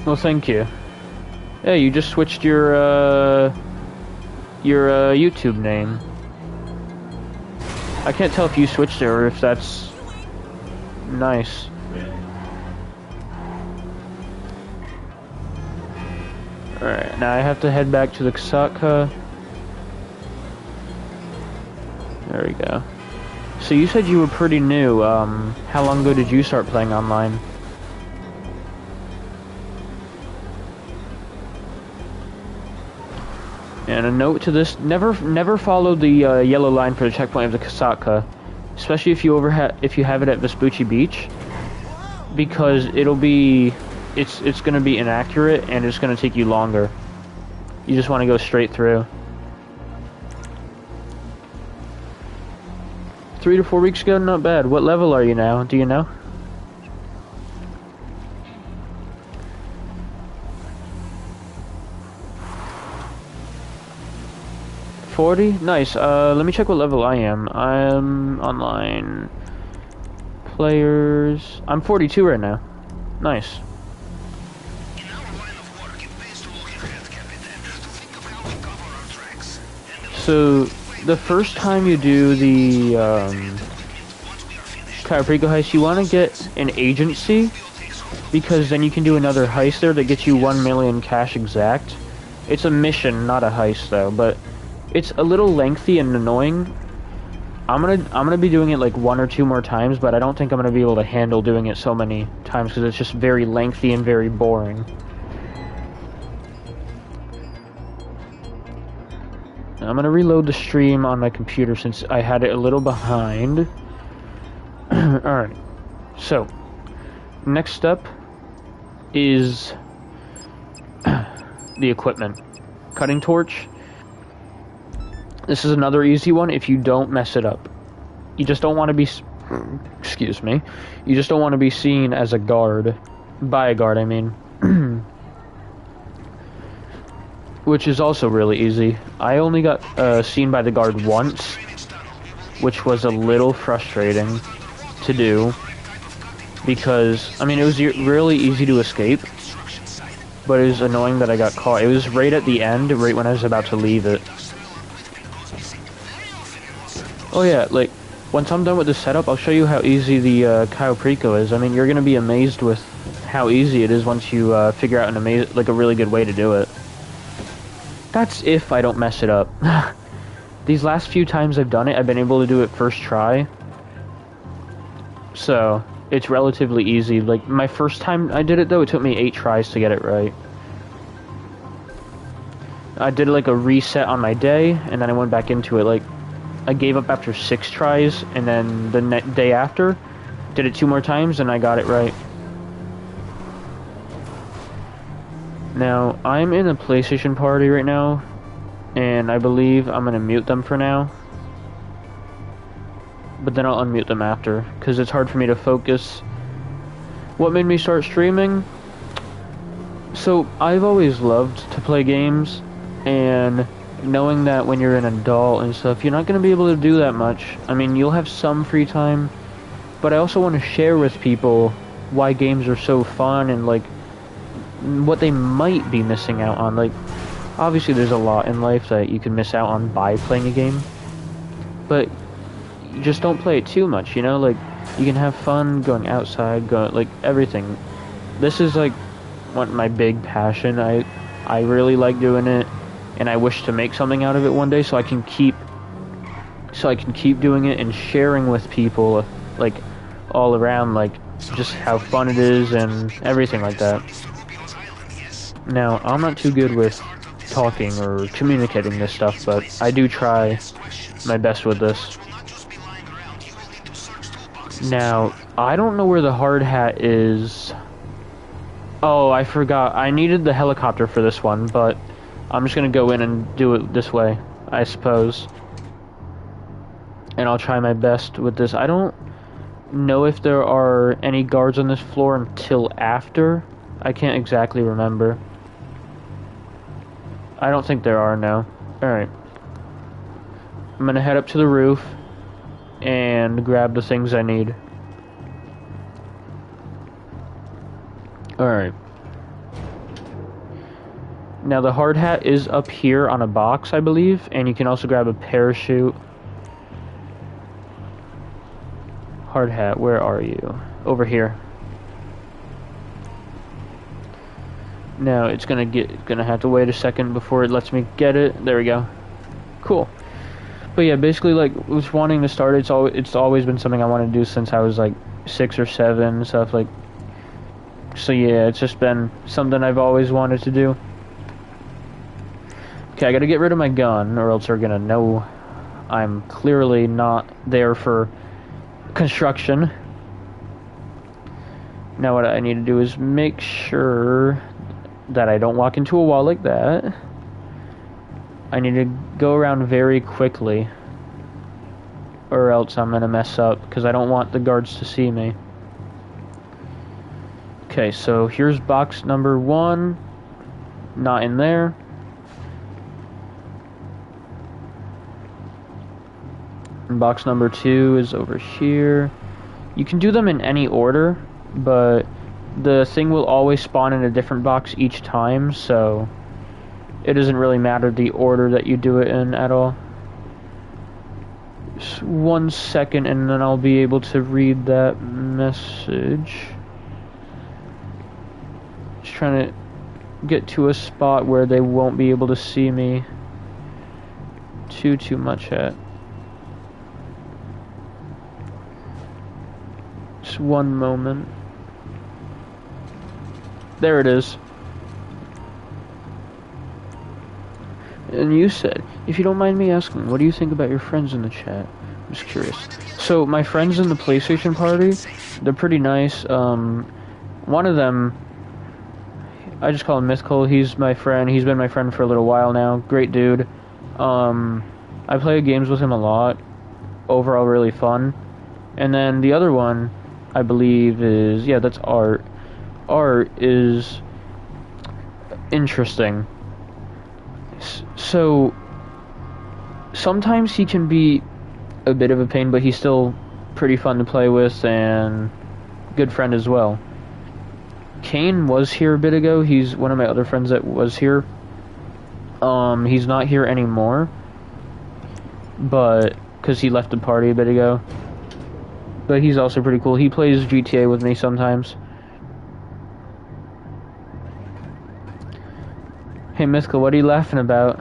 Well, thank you. Yeah, you just switched your YouTube name. I can't tell if you switched it or if that's nice. Alright, now I have to head back to the Kasaka. There we go. So you said you were pretty new. How long ago did you start playing online? And a note to this: never follow the yellow line for the checkpoint of the Kasaka, especially if you have it at Vespucci Beach, because it's gonna be inaccurate and it's gonna take you longer. You just want to go straight through. 3 to 4 weeks ago, not bad. What level are you now? Do you know? Nice. Let me check what level I am. I'm online players. I'm 42 right now. Nice. So the first time you do the Perico heist, you want to get an agency, because then you can do another heist there that gets you 1 million cash exact. It's a mission, not a heist, though, but it's a little lengthy and annoying. I'm gonna be doing it like 1 or 2 more times, but I don't think I'm gonna be able to handle doing it so many times because it's just very lengthy and very boring. I'm gonna reload the stream on my computer since I had it a little behind. Alright, so next step is the equipment. Cutting torch. This is another easy one if you don't mess it up. You just don't want to be, excuse me, you just don't want to be seen as a guard, by a guard I mean, which is also really easy. I only got seen by the guard once, which was a little frustrating to do, because, I mean, it was really easy to escape, but it was annoying that I got caught. It was right at the end, right when I was about to leave it. Oh yeah, like, once I'm done with the setup, I'll show you how easy the Cayo Perico is. I mean, you're gonna be amazed with how easy it is once you figure out a really good way to do it. That's if I don't mess it up. These last few times I've done it, I've been able to do it first try. So, it's relatively easy. Like, my first time I did it, though, it took me 8 tries to get it right. I did, like, a reset on my day, and then I went back into it, like, I gave up after 6 tries, and then the day after, did it 2 more times, and I got it right. Now, I'm in a PlayStation party right now, and I believe I'm gonna mute them for now. But then I'll unmute them after, because it's hard for me to focus. What made me start streaming? So, I've always loved to play games, and knowing that when you're an adult and stuff, you're not going to be able to do that much. I mean, you'll have some free time, but I also want to share with people why games are so fun and, like, what they might be missing out on. Like, obviously there's a lot in life that you can miss out on by playing a game, but you just don't play it too much, you know? Like, you can have fun going outside, like, everything. This is, like, my big passion. I really like doing it. And I wish to make something out of it one day, so I can keep doing it and sharing with people, like, all around, like, just how fun it is and everything like that. Now, I'm not too good with talking or communicating this stuff, but I do try my best with this. Now, I don't know where the hard hat is. Oh, I forgot. I needed the helicopter for this one, but I'm just gonna go in and do it this way, I suppose. And I'll try my best with this. I don't know if there are any guards on this floor until after. I can't exactly remember. I don't think there are, no. Alright. I'm gonna head up to the roof and grab the things I need. Alright. Now the hard hat is up here on a box, I believe, and you can also grab a parachute. Hard hat, where are you? Over here. Now it's gonna have to wait a second before it lets me get it. There we go. Cool. But yeah, basically, like, was wanting to start. It's always been something I wanted to do since I was like 6 or 7 and stuff, like. So yeah, it's just been something I've always wanted to do. Okay, I gotta get rid of my gun, or else they're gonna know I'm clearly not there for construction. Now what I need to do is make sure that I don't walk into a wall like that. I need to go around very quickly, or else I'm gonna mess up, because I don't want the guards to see me. Okay, so here's box number 1. Not in there. And box number 2 is over here. You can do them in any order, but the thing will always spawn in a different box each time, so it doesn't really matter the order that you do it in at all. Just 1 second and then I'll be able to read that message. Just trying to get to a spot where they won't be able to see me too much at. Just one moment. There it is. And you said, if you don't mind me asking, what do you think about your friends in the chat? I'm just curious. So, my friends in the PlayStation party, they're pretty nice. One of them, I just call him Mythical. He's my friend. He's been my friend for a little while now. Great dude. I play games with him a lot. Overall, really fun. And then the other one, I believe, is... yeah, that's Art. Art is interesting. So, sometimes he can be a bit of a pain, but he's still pretty fun to play with and good friend as well. Kane was here a bit ago. He's one of my other friends that was here. He's not here anymore, but because he left the party a bit ago. But he's also pretty cool. He plays GTA with me sometimes. Hey Mythical, what are you laughing about?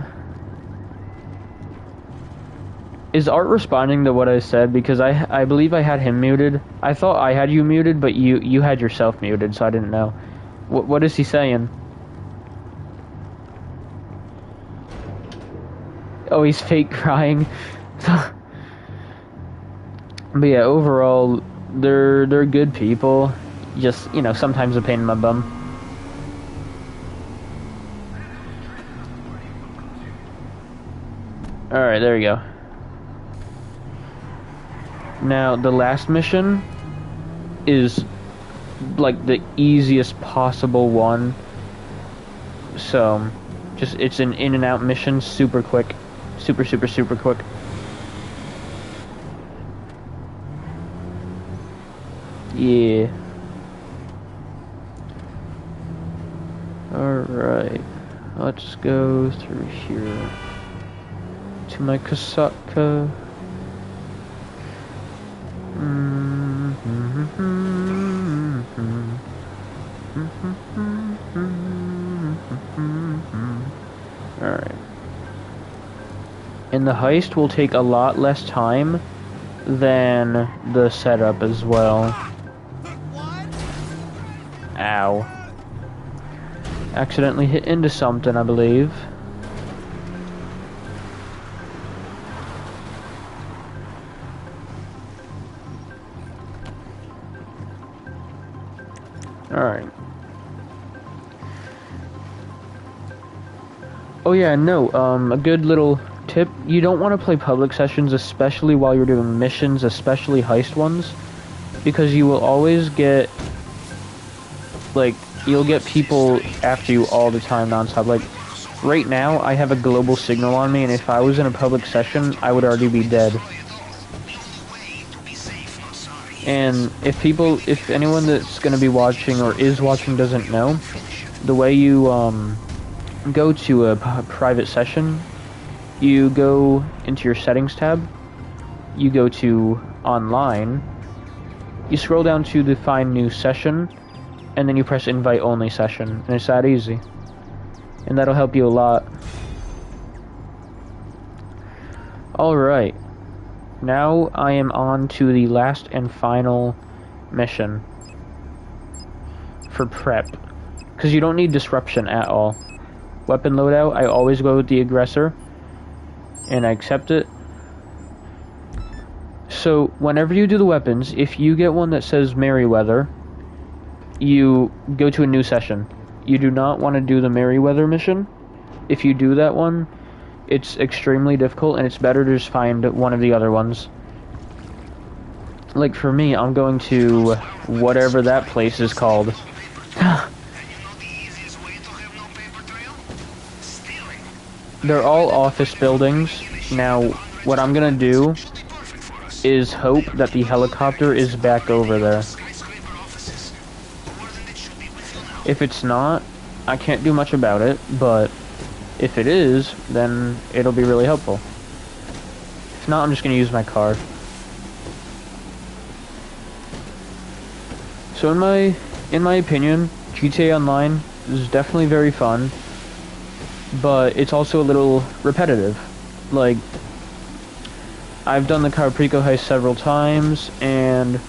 Is Art responding to what I said? Because I believe I had him muted. I thought I had you muted, but you had yourself muted, so I didn't know. What is he saying? Oh, he's fake crying. But yeah, overall, they're good people. Just, you know, sometimes a pain in my bum. Alright, there we go. Now, the last mission is like the easiest possible one. So, just it's an in and out mission, super quick. Super quick. Yeah. Alright. Let's go through here to my Kasaka. Alright. And the heist will take a lot less time than the setup as well. Ow. Accidentally hit into something, I believe. Alright. Oh yeah, no, a good little tip. You don't want to play public sessions, especially while you're doing missions, especially heist ones. Because you will always get, like, you'll get people after you all the time nonstop. Like, right now, I have a global signal on me, and if I was in a public session, I would already be dead. And if anyone that's going to be watching or is watching doesn't know, the way you go to a private session, you go into your settings tab, you go to online, you scroll down to the find new session, and then you press invite only session, and it's that easy. And that'll help you a lot. Alright. Now I am on to the last and final mission for prep, because you don't need disruption at all. Weapon loadout, I always go with the aggressor, and I accept it. So whenever you do the weapons, if you get one that says Merryweather, you go to a new session. You do not want to do the Merryweather mission. If you do that one, it's extremely difficult, and it's better to just find one of the other ones. Like for me, I'm going to whatever that place is called. They're all office buildings. Now, what I'm gonna do is hope that the helicopter is back over there. If it's not, I can't do much about it, but if it is, then it'll be really helpful. If not, I'm just gonna use my car. So in my opinion, GTA Online is definitely very fun, but it's also a little repetitive. Like, I've done the Perico heist several times, and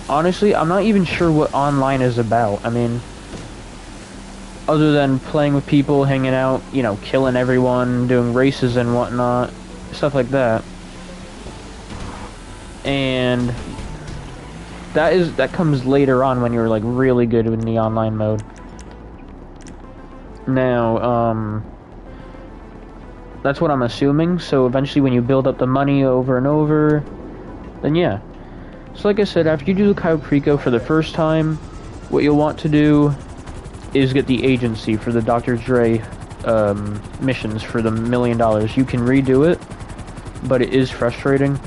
honestly, I'm not even sure what online is about. I mean, other than playing with people, hanging out, you know, killing everyone, doing races and whatnot, stuff like that. And that comes later on when you're like really good in the online mode. Now, that's what I'm assuming. So eventually when you build up the money over and over, then yeah. So like I said, after you do the Cayo Perico for the first time, what you'll want to do is get the agency for the Dr. Dre missions for the $1 million. You can redo it, but it is frustrating.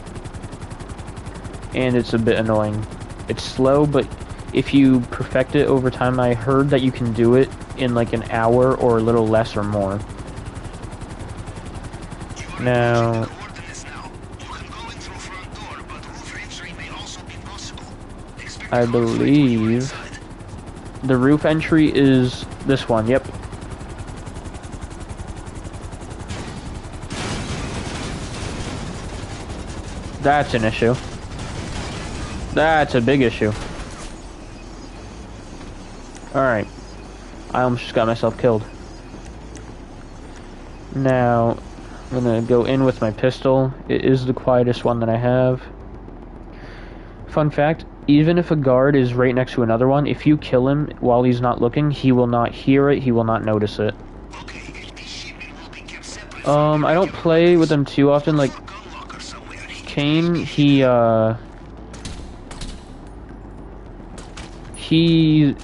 And it's a bit annoying. It's slow, but if you perfect it over time, I heard that you can do it in like an hour or a little less or more. Now, I believe the roof entry is this one, yep. That's an issue. That's a big issue. Alright. I almost just got myself killed. Now, I'm gonna go in with my pistol. It is the quietest one that I have. Fun fact, even if a guard is right next to another one, if you kill him while he's not looking, he will not hear it, he will not notice it. I don't play with them too often, like Kane, he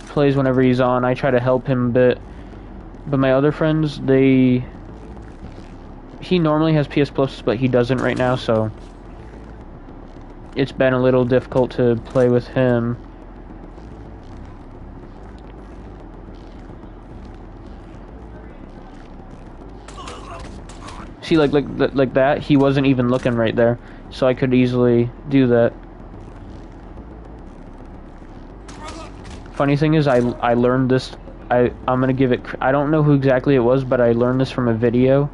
plays whenever he's on. I try to help him a bit. But my other friends, he normally has PS Plus, but he doesn't right now, so it's been a little difficult to play with him. See, like that, he wasn't even looking right there, so I could easily do that. Funny thing is, I learned this. I'm gonna give it. I don't know who exactly it was, but I learned this from a video.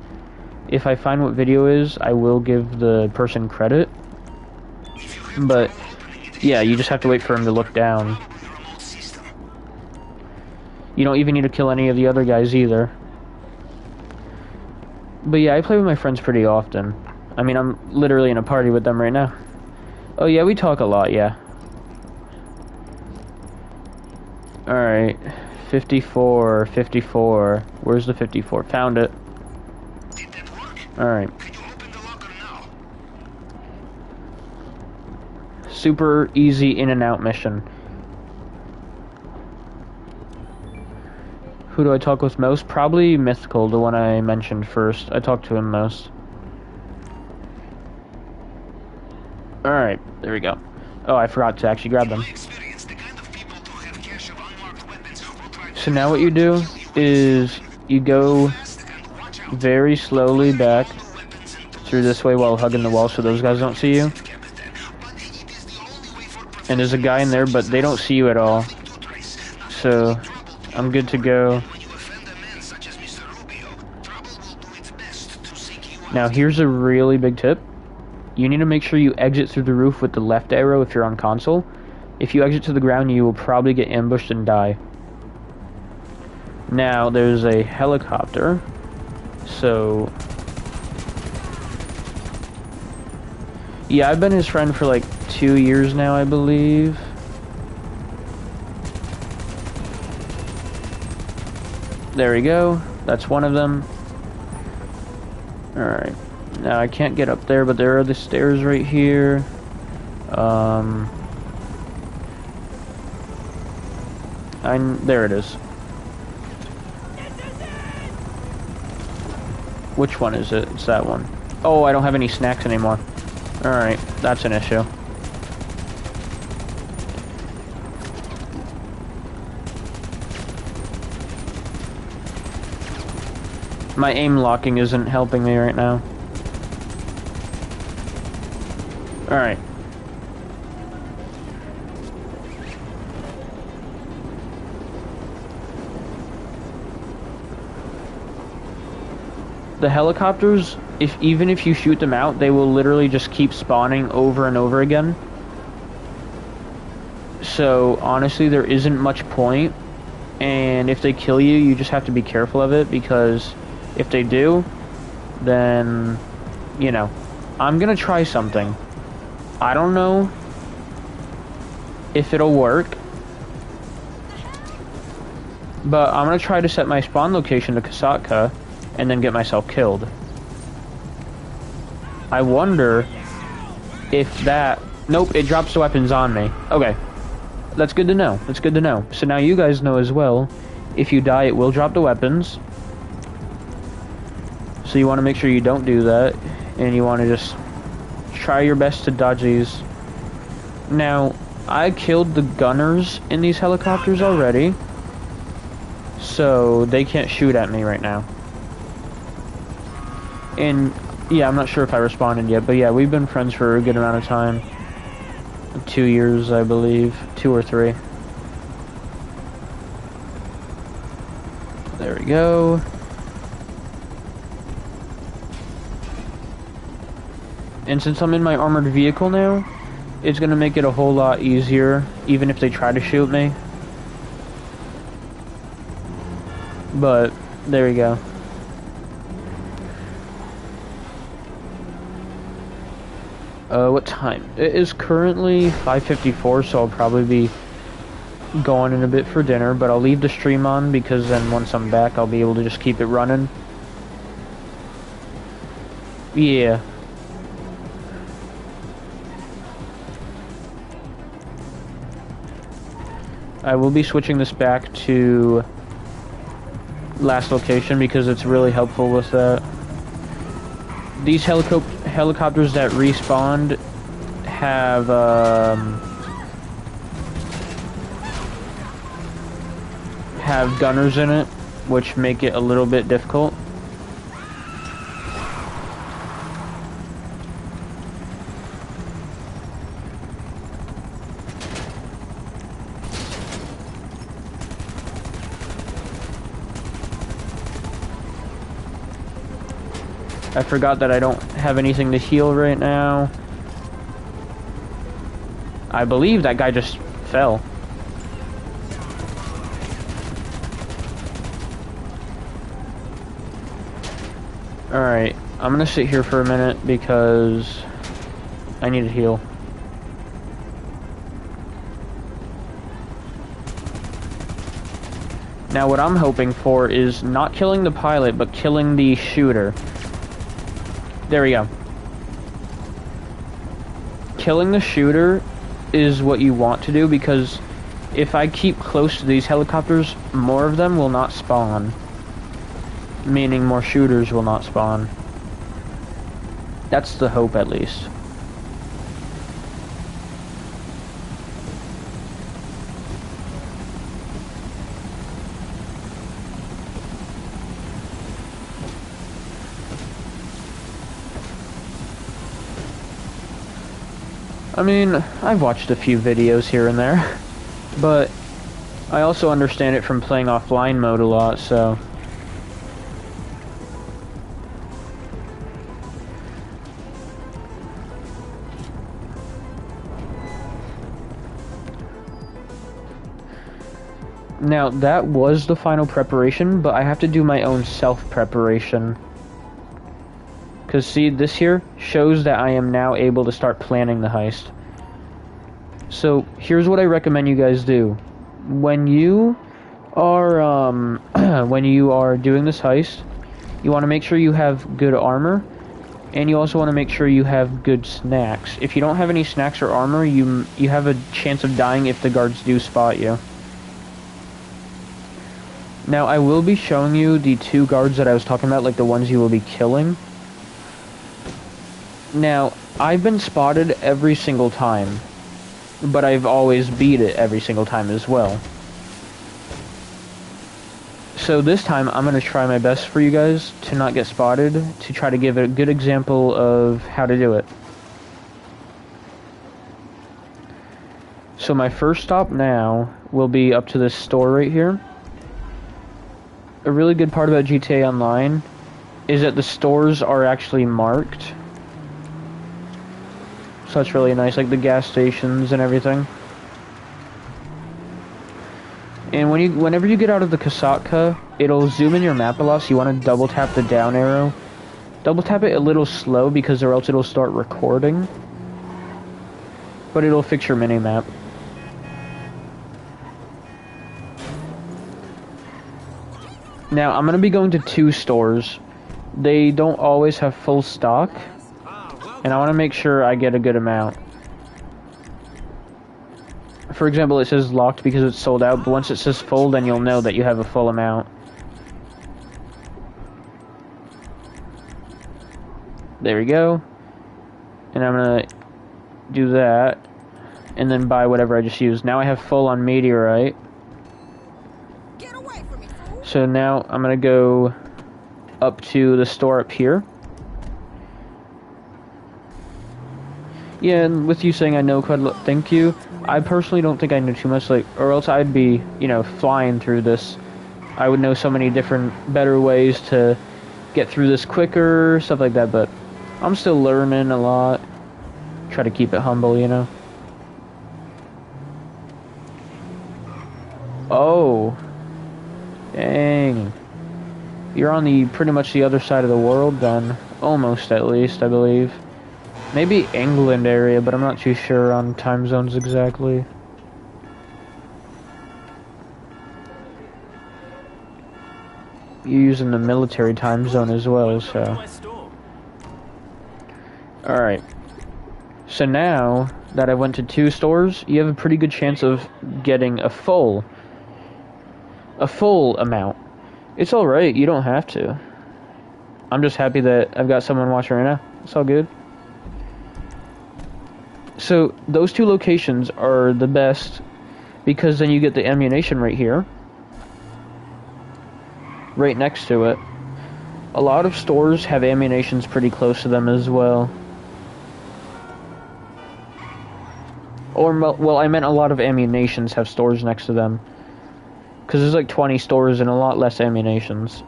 If I find what video is, I will give the person credit. But yeah, you just have to wait for him to look down. You don't even need to kill any of the other guys either. But yeah, I play with my friends pretty often. I mean, I'm literally in a party with them right now. Oh yeah, we talk a lot, yeah. Alright, 54, 54. Where's the 54? Found it. Alright. Super easy in and out mission. Who do I talk with most? Probably Mythical, the one I mentioned first. I talk to him most. Alright, there we go. Oh, I forgot to actually grab them. So now what you do is you go very slowly back through this way while hugging the wall so those guys don't see you. And there's a guy in there, but they don't see you at all. So I'm good to go. Now here's a really big tip. You need to make sure you exit through the roof with the left arrow if you're on console. If you exit to the ground, you will probably get ambushed and die. Now there's a helicopter. So yeah, I've been his friend for like 2 years now, I believe. There we go. That's one of them. Alright. Now I can't get up there, but there are the stairs right here. There it is. Which one is it? It's that one. Oh, I don't have any snacks anymore. Alright, that's an issue. My aim locking isn't helping me right now. Alright. the helicopters, even if you shoot them out, they will literally just keep spawning over and over again. So honestly, there isn't much point, and if they kill you, you just have to be careful of it, because if they do, then, you know, I'm gonna try something. I don't know if it'll work, but I'm gonna try to set my spawn location to Kasatka and then get myself killed. I wonder if that... Nope, it drops the weapons on me. Okay. That's good to know. That's good to know. So now you guys know as well, if you die, it will drop the weapons. So you want to make sure you don't do that, and you want to just try your best to dodge these. Now, I killed the gunners in these helicopters already, so they can't shoot at me right now. And yeah, I'm not sure if I responded yet, but yeah, we've been friends for a good amount of time. 2 years, I believe. 2 or 3. There we go. And since I'm in my armored vehicle now, it's gonna make it a whole lot easier, even if they try to shoot me. But, there we go. What time? It is currently 5:54, so I'll probably be going in a bit for dinner, but I'll leave the stream on, because then once I'm back, I'll be able to just keep it running. Yeah. I will be switching this back to last location, because it's really helpful with that. These helicopters that respawned have gunners in it, which make it a little bit difficult. I forgot that I don't have anything to heal right now. I believe that guy just fell. Alright, I'm gonna sit here for a minute because I need to heal. Now what I'm hoping for is not killing the pilot, but killing the shooter. There we go. Killing the shooter is what you want to do, because if I keep close to these helicopters, more of them will not spawn. Meaning more shooters will not spawn. That's the hope, at least. I mean, I've watched a few videos here and there, but I also understand it from playing offline mode a lot, so... Now, that was the final preparation, but I have to do my own self-preparation. Because, see, this here shows that I am now able to start planning the heist. So, here's what I recommend you guys do. When you are, when you are doing this heist, you want to make sure you have good armor, and you also want to make sure you have good snacks. If you don't have any snacks or armor, you have a chance of dying if the guards do spot you. Now, I will be showing you the 2 guards that I was talking about, like the ones you will be killing. Now, I've been spotted every single time, but I've always beat it every single time as well. So this time, I'm going to try my best for you guys to not get spotted, to try to give a good example of how to do it. So my first stop now will be up to this store right here. A really good part about GTA Online is that the stores are actually marked. So that's really nice, like the gas stations and everything. And whenever you get out of the Kasatka, it'll zoom in your map a lot, so you want to double tap the down arrow. Double tap it a little slow because or else it'll start recording. But it'll fix your mini-map. Now, I'm going to be going to 2 stores. They don't always have full stock. And I want to make sure I get a good amount. For example, it says locked because it's sold out, but once it says full, then you'll know that you have a full amount. There we go. And I'm going to do that. And then buy whatever I just used. Now I have full on meteorite. Get away from me, fool. So now I'm going to go up to the store up here. Yeah, and with you saying I know quite a lot, thank you. I personally don't think I know too much, like, or else I'd be, you know, flying through this. I would know so many different, better ways to get through this quicker, stuff like that, but I'm still learning a lot. Try to keep it humble, you know. Oh. Dang. You're on the, pretty much the other side of the world then. Almost, at least, I believe. Maybe England area, but I'm not too sure on time zones exactly. You're using the military time zone as well, so... Alright. So now that I went to 2 stores, you have a pretty good chance of getting a full amount. It's alright, you don't have to. I'm just happy that I've got someone watching right now. It's all good. So, those 2 locations are the best because then you get the ammunition right here. Right next to it. A lot of stores have ammunitions pretty close to them as well. Or, well, I meant a lot of ammunitions have stores next to them. Because there's like 20 stores and a lot less ammunitions.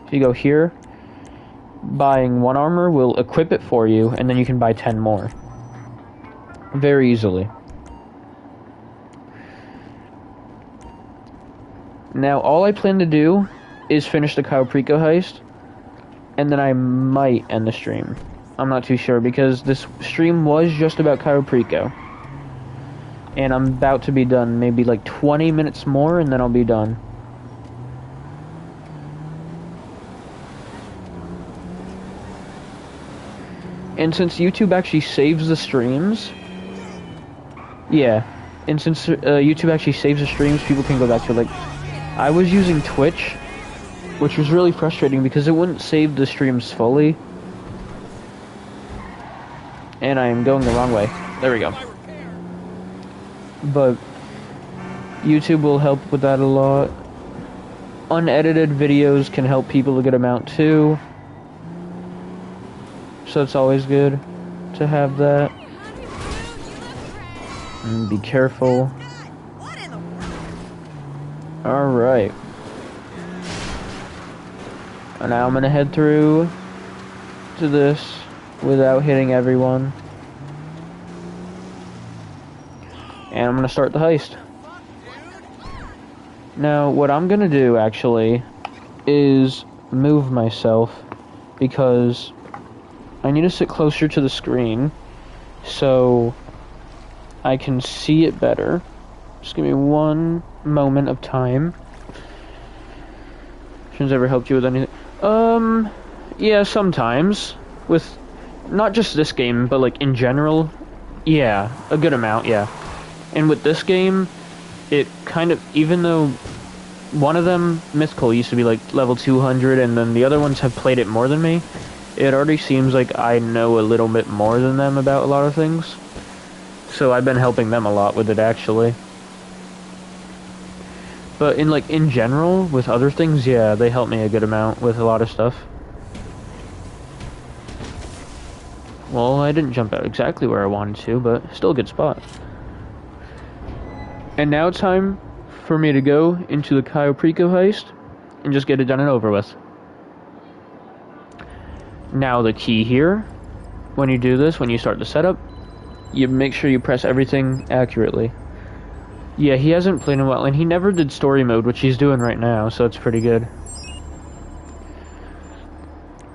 If you go here, buying 1 armor will equip it for you, and then you can buy 10 more. Very easily. Now, all I plan to do is finish the Perico heist, and then I might end the stream. I'm not too sure, because this stream was just about Perico. And I'm about to be done, maybe like 20 minutes more, and then I'll be done. And since YouTube actually saves the streams... Yeah, and since YouTube actually saves the streams, people can go back to it. Like, I was using Twitch, which was really frustrating because it wouldn't save the streams fully. And I am going the wrong way. There we go. But YouTube will help with that a lot. Unedited videos can help people a good amount too. So it's always good to have that. And be careful. Alright. And now I'm gonna head through to this without hitting everyone. And I'm gonna start the heist. Now, what I'm gonna do, actually, is move myself, because I need to sit closer to the screen, so I can see it better. Just give me 1 moment of time. Has ever helped you with anything? Yeah, sometimes. With, not just this game, but like in general. Yeah, a good amount, yeah. And with this game, it kind of, even though one of them, Mythical, used to be like level 200, and then the other ones have played it more than me, it already seems like I know a little bit more than them about a lot of things. So I've been helping them a lot with it, actually. But in general, with other things, yeah, they help me a good amount with a lot of stuff. Well, I didn't jump out exactly where I wanted to, but still a good spot. And now it's time for me to go into the Perico heist and just get it done and over with. Now the key here, when you do this, when you start the setup, you make sure you press everything accurately. Yeah, he hasn't played in a while, and he never did story mode, which he's doing right now, so it's pretty good.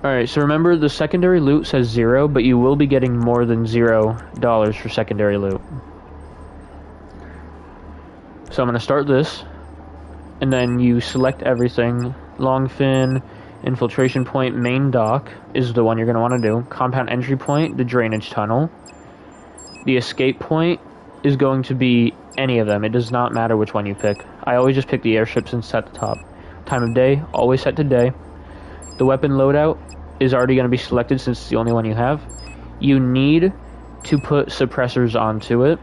Alright, so remember the secondary loot says 0, but you will be getting more than $0 for secondary loot. So I'm going to start this, and then you select everything. Longfin, infiltration point, main dock is the one you're going to want to do. Compound entry point, the drainage tunnel. The escape point is going to be any of them. It does not matter which one you pick. I always just pick the airships and set the top. Time of day, always set to day. The weapon loadout is already going to be selected since it's the only one you have. You need to put suppressors onto it.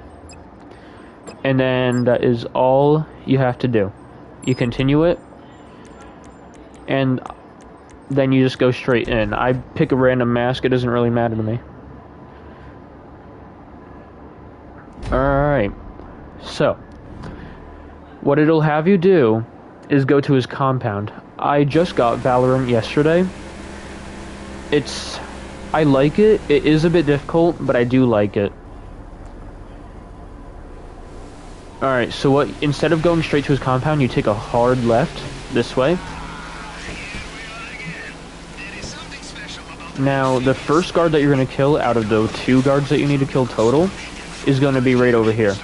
And then that is all you have to do. You continue it. And then you just go straight in. I pick a random mask. It doesn't really matter to me. Alright. So, what it'll have you do is go to his compound. I just got Valorant yesterday. I like it. It is a bit difficult, but I do like it. Alright, so instead of going straight to his compound, you take a hard left this way. Now, the first guard that you're going to kill out of the 2 guards that you need to kill total is going to be right over here.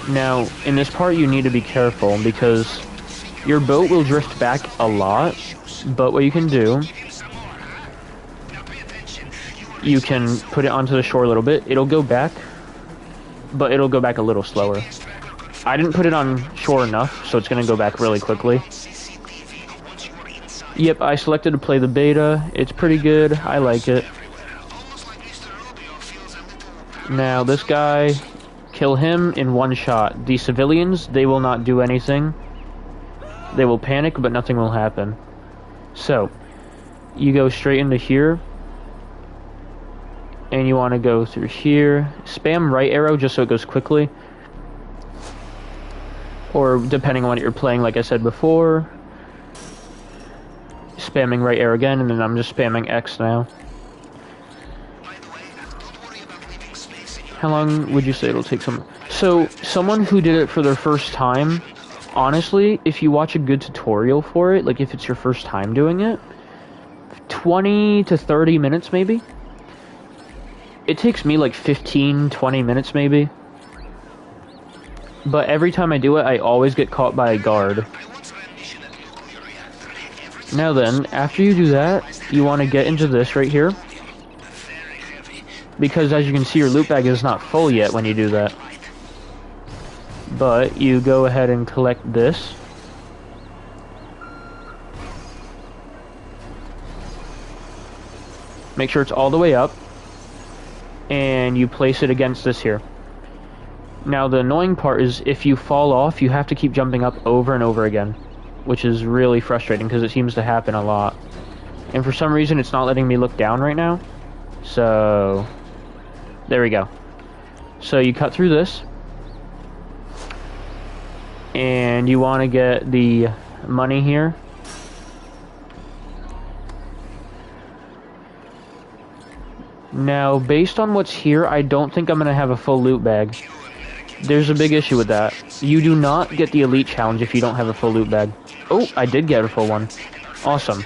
Now, in this part, you need to be careful because your boat will drift back a lot, but what you can do, you can put it onto the shore a little bit. It'll go back, but it'll go back a little slower. I didn't put it on shore enough, so it's going to go back really quickly. Yep, I selected to play the beta. It's pretty good. I like it. Now, this guy, kill him in 1 shot. The civilians, they will not do anything. They will panic, but nothing will happen. So, you go straight into here. And you want to go through here. Spam right arrow just so it goes quickly. Or, depending on what you're playing, like I said before. Spamming right arrow again, and then I'm just spamming X now. How long would you say it'll take someone who did it for their first time, honestly, if you watch a good tutorial for it, like if it's your first time doing it, 20 to 30 minutes maybe? It takes me like 15, 20 minutes maybe. But every time I do it, I always get caught by a guard. Now then, after you do that, you want to get into this right here. Because as you can see, your loot bag is not full yet when you do that. But you go ahead and collect this. Make sure it's all the way up. And you place it against this here. Now the annoying part is if you fall off, you have to keep jumping up over and over again. Which is really frustrating because it seems to happen a lot. And for some reason it's not letting me look down right now. So, there we go. So you cut through this. And you want to get the money here. Now, based on what's here, I don't think I'm going to have a full loot bag. There's a big issue with that. You do not get the elite challenge if you don't have a full loot bag. Oh, I did get a full one. Awesome.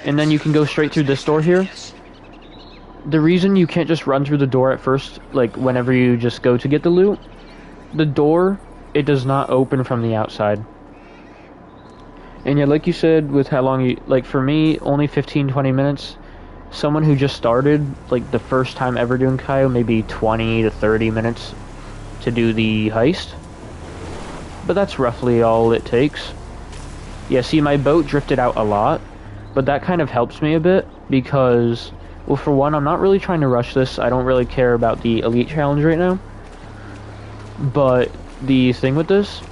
And then you can go straight through this door here. The reason you can't just run through the door at first, like whenever you just go to get the loot, the door, it does not open from the outside. And yeah, like you said, with how long you, like for me, only 15-20 minutes. Someone who just started, like the first time ever doing Cayo, maybe 20 to 30 minutes to do the heist. But that's roughly all it takes. Yeah, see, my boat drifted out a lot, but that kind of helps me a bit because, well, for one, I'm not really trying to rush this. I don't really care about the elite challenge right now. But the thing with this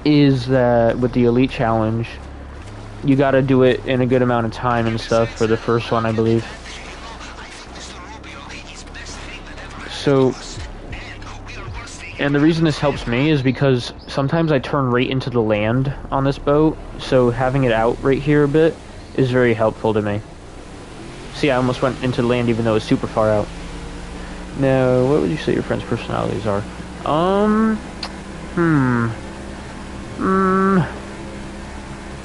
is that with the elite challenge, you gotta do it in a good amount of time and stuff for the first one, I believe. So, And the reason this helps me is because sometimes I turn right into the land on this boat, so having it out right here a bit is very helpful to me. See, I almost went into the land even though it was super far out. Now, what would you say your friends' personalities are?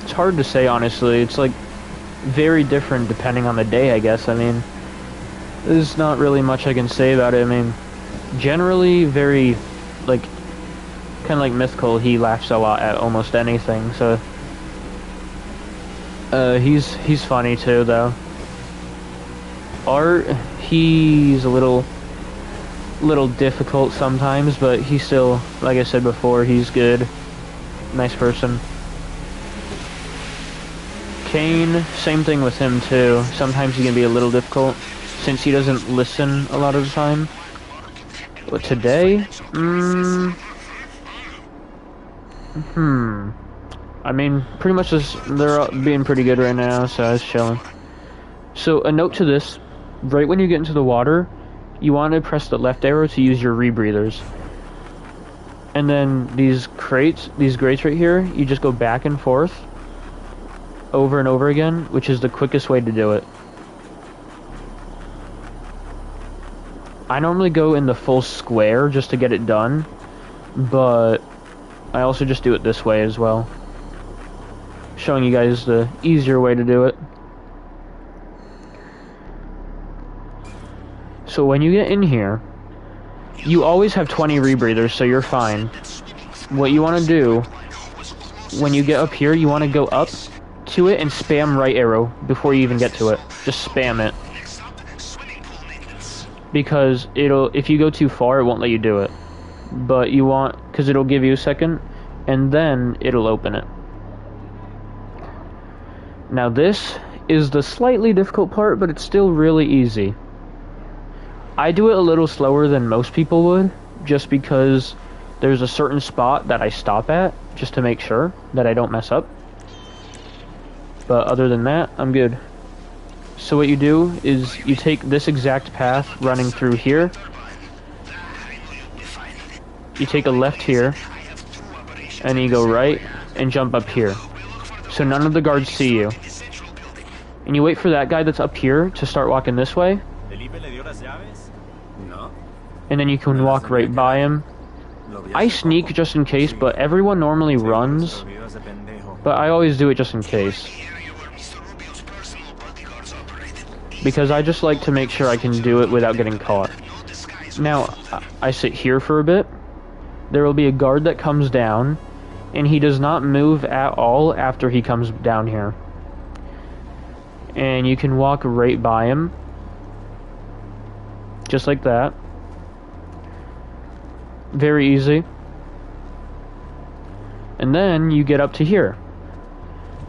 It's hard to say, honestly. It's like very different depending on the day, I guess. I mean, there's not really much I can say about it. I mean, generally very, like, kind of like Mythical, he laughs a lot at almost anything, so he's funny too, though. Art, he's a little difficult sometimes, but he's still, like I said before, he's good, nice person. Kane, same thing with him too. Sometimes he can be a little difficult since he doesn't listen a lot of the time. But today, I mean, pretty much they're all being pretty good right now, so I was chilling. So, a note to this, right when you get into the water, you want to press the left arrow to use your rebreathers. And then these grates right here, you just go back and forth, over and over again, which is the quickest way to do it. I normally go in the full square just to get it done, but I also just do it this way as well. Showing you guys the easier way to do it. So when you get in here, you always have 20 rebreathers, so you're fine. What you want to do, when you get up here, you want to go up to it and spam right arrow before you even get to it. Just spam it. Because if you go too far, it won't let you do it. But you want, because it'll give you a second, and then it'll open it. Now this is the slightly difficult part, but it's still really easy. I do it a little slower than most people would, just because there's a certain spot that I stop at, just to make sure that I don't mess up. But other than that, I'm good. So what you do is you take this exact path running through here. You take a left here, and you go right and jump up here. So none of the guards see you. And you wait for that guy that's up here to start walking this way. And then you can walk right by him. I sneak just in case, but everyone normally runs. But I always do it just in case. Because I just like to make sure I can do it without getting caught. Now, I sit here for a bit. There will be a guard that comes down, and he does not move at all after he comes down here. And you can walk right by him. Just like that. Very easy. And then you get up to here.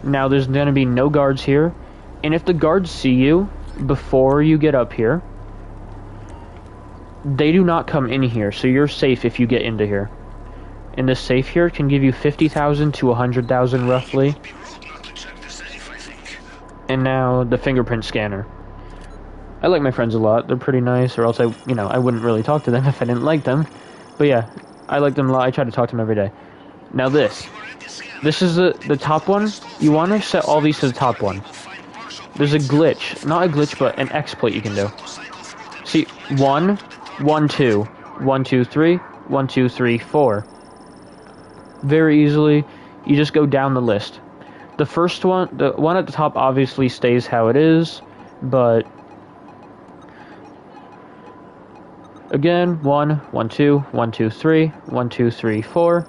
Now there's going to be no guards here. And if the guards see you before you get up here, they do not come in here, so you're safe if you get into here. And this safe here can give you 50,000 to 100,000 roughly. And now the fingerprint scanner. I like my friends a lot. They're pretty nice, or else I wouldn't really talk to them if I didn't like them. But yeah, I like them a lot. I try to talk to them every day. Now this is the top one. You want to set all these to the top one. There's a glitch, not a glitch, but an exploit you can do. See, 1, 1, 2, 1, 2, 3, 1, 2, 3, 4. Very easily, you just go down the list. The first one, the one at the top obviously stays how it is, but again, 1, 1, 2, 1, 2, 3, 1, 2, 3, 4.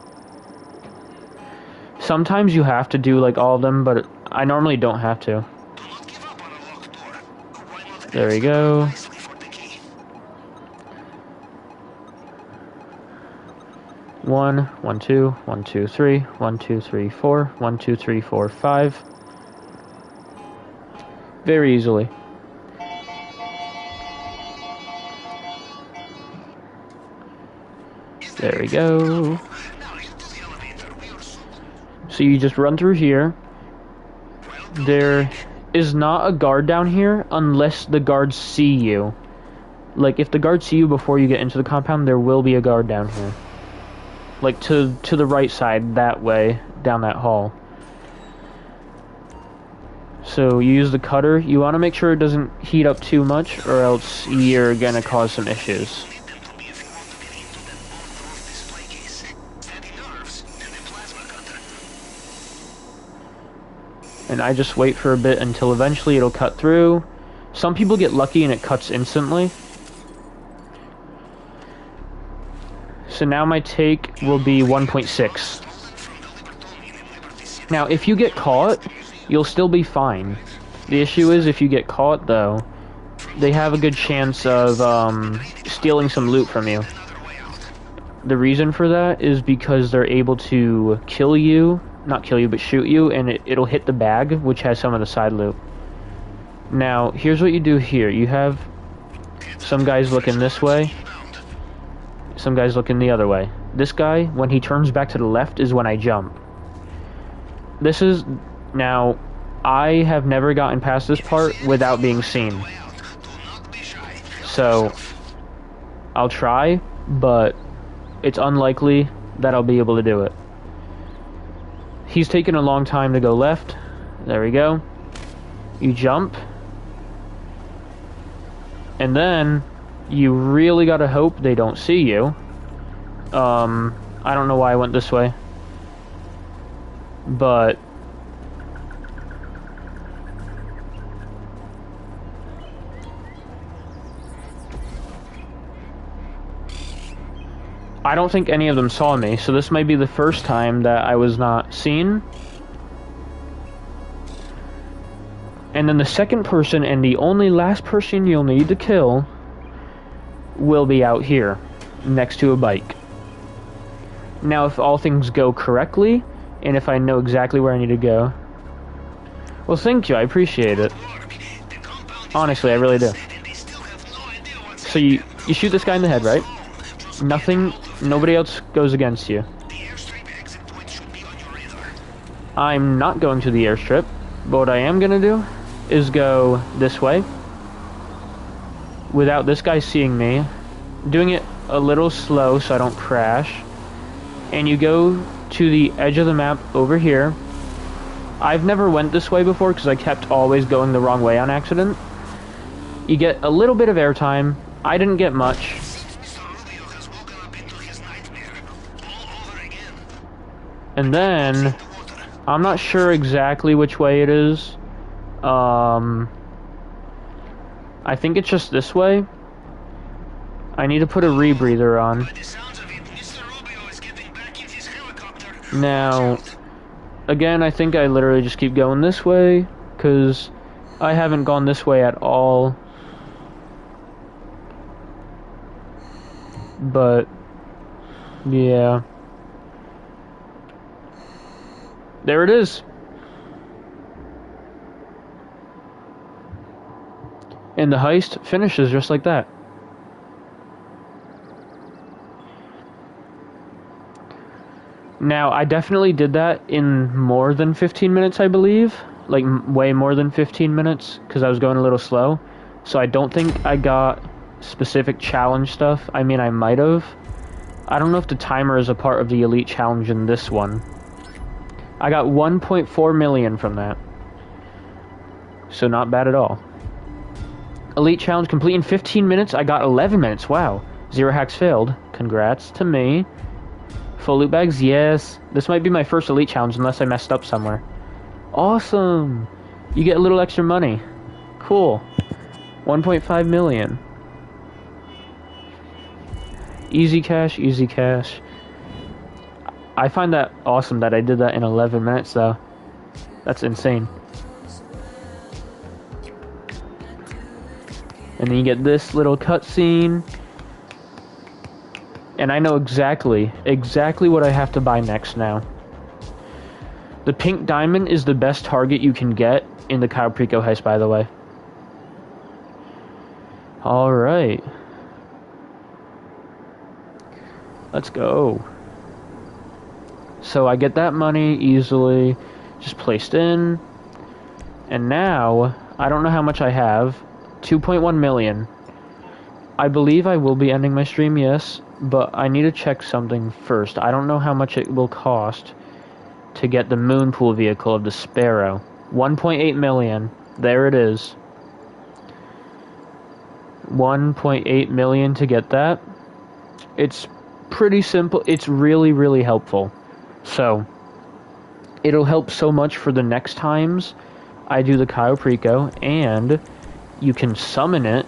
Sometimes you have to do like all of them, but I normally don't have to. There we go. One, 1, 2, 1, 2, 3, 1, 2, 3, 4, 1, 2, 3, 4, 5. Very easily. There we go. So you just run through here. There is not a guard down here unless the guards see you. Like, if the guards see you before you get into the compound, there will be a guard down here. Like, to the right side, that way, down that hall. So, you use the cutter. You want to make sure it doesn't heat up too much, or else you're gonna cause some issues. And I just wait for a bit until eventually it'll cut through. Some people get lucky and it cuts instantly. So now my take will be 1.6. Now, if you get caught, you'll still be fine. The issue is, if you get caught, though, they have a good chance of stealing some loot from you. The reason for that is because they're able to kill you, not kill you, but shoot you, and it'll hit the bag, which has some of the side loot. Now, here's what you do here. You have some guys looking this way, some guys looking the other way. This guy, when he turns back to the left, is when I jump. This is... Now, I have never gotten past this part without being seen. So, I'll try, but it's unlikely that I'll be able to do it. He's taken a long time to go left. There we go. You jump. And then, you really gotta hope they don't see you. I don't know why I went this way. But... I don't think any of them saw me, so this might be the first time that I was not seen. And then the second person, and the only last person you'll need to kill, will be out here, next to a bike. Now, if all things go correctly, and if I know exactly where I need to go... Well, thank you, I appreciate it. Honestly, I really do. So you shoot this guy in the head, right? Nobody else goes against you. I'm not going to the airstrip, but what I am gonna do is go this way without this guy seeing me, doing it a little slow so I don't crash, and you go to the edge of the map over here. I've never went this way before because I kept always going the wrong way on accident. You get a little bit of airtime. I didn't get much. And then, I'm not sure exactly which way it is. I think it's just this way. I need to put a rebreather on. Now, again, I think I literally just keep going this way, because I haven't gone this way at all. But, yeah. There it is. And the heist finishes just like that. Now, I definitely did that in more than 15 minutes, I believe. Like, way more than 15 minutes, because I was going a little slow. So I don't think I got specific challenge stuff. I mean, I might have. I don't know if the timer is a part of the Elite Challenge in this one. I got 1.4 million from that. So not bad at all. Elite Challenge complete in 15 minutes. I got 11 minutes. Wow. 0 hacks failed. Congrats to me. Full loot bags? Yes. This might be my first Elite Challenge unless I messed up somewhere. Awesome. You get a little extra money. Cool. 1.5 million. Easy cash, easy cash. I find that awesome that I did that in 11 minutes, though. That's insane. And then you get this little cutscene. And I know exactly what I have to buy next now. The pink diamond is the best target you can get in the Perico heist, by the way. Alright. Let's go. So I get that money easily, just placed in, and now, I don't know how much I have, 2.1 million. I believe I will be ending my stream, yes. But I need to check something first. I don't know how much it will cost to get the moon pool vehicle of the Sparrow. 1.8 million. There it is. 1.8 million to get that. It's pretty simple. It's really, really helpful. So, it'll help so much for the next times I do the Cayo Perico, and you can summon it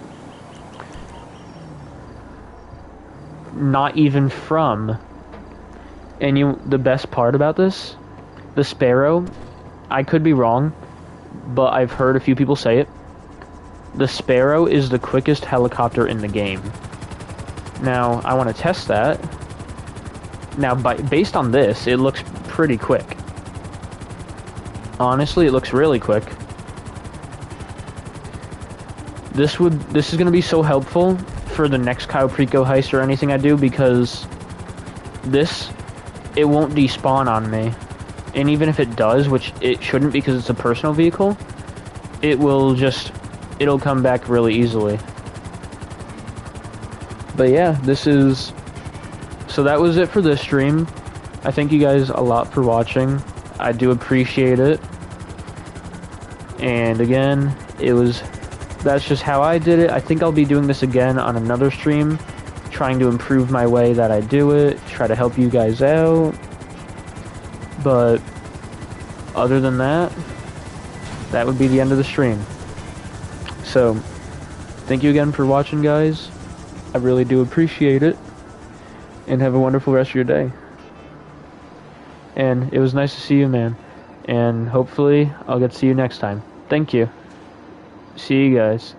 not even from. And the best part about this, the Sparrow, I could be wrong, but I've heard a few people say it. The Sparrow is the quickest helicopter in the game. Now, I want to test that. Now, based on this, it looks pretty quick. Honestly, it looks really quick. This is going to be so helpful for the next Cayo Perico heist or anything I do, because it won't despawn on me. And even if it does, which it shouldn't because it's a personal vehicle, it'll come back really easily. But yeah, so that was it for this stream. I thank you guys a lot for watching. I do appreciate it. And again, that's just how I did it. I think I'll be doing this again on another stream, trying to improve my way that I do it, try to help you guys out. But other than that, that would be the end of the stream. So, thank you again for watching, guys. I really do appreciate it. And have a wonderful rest of your day. And it was nice to see you, man. And hopefully, I'll get to see you next time. Thank you. See you guys.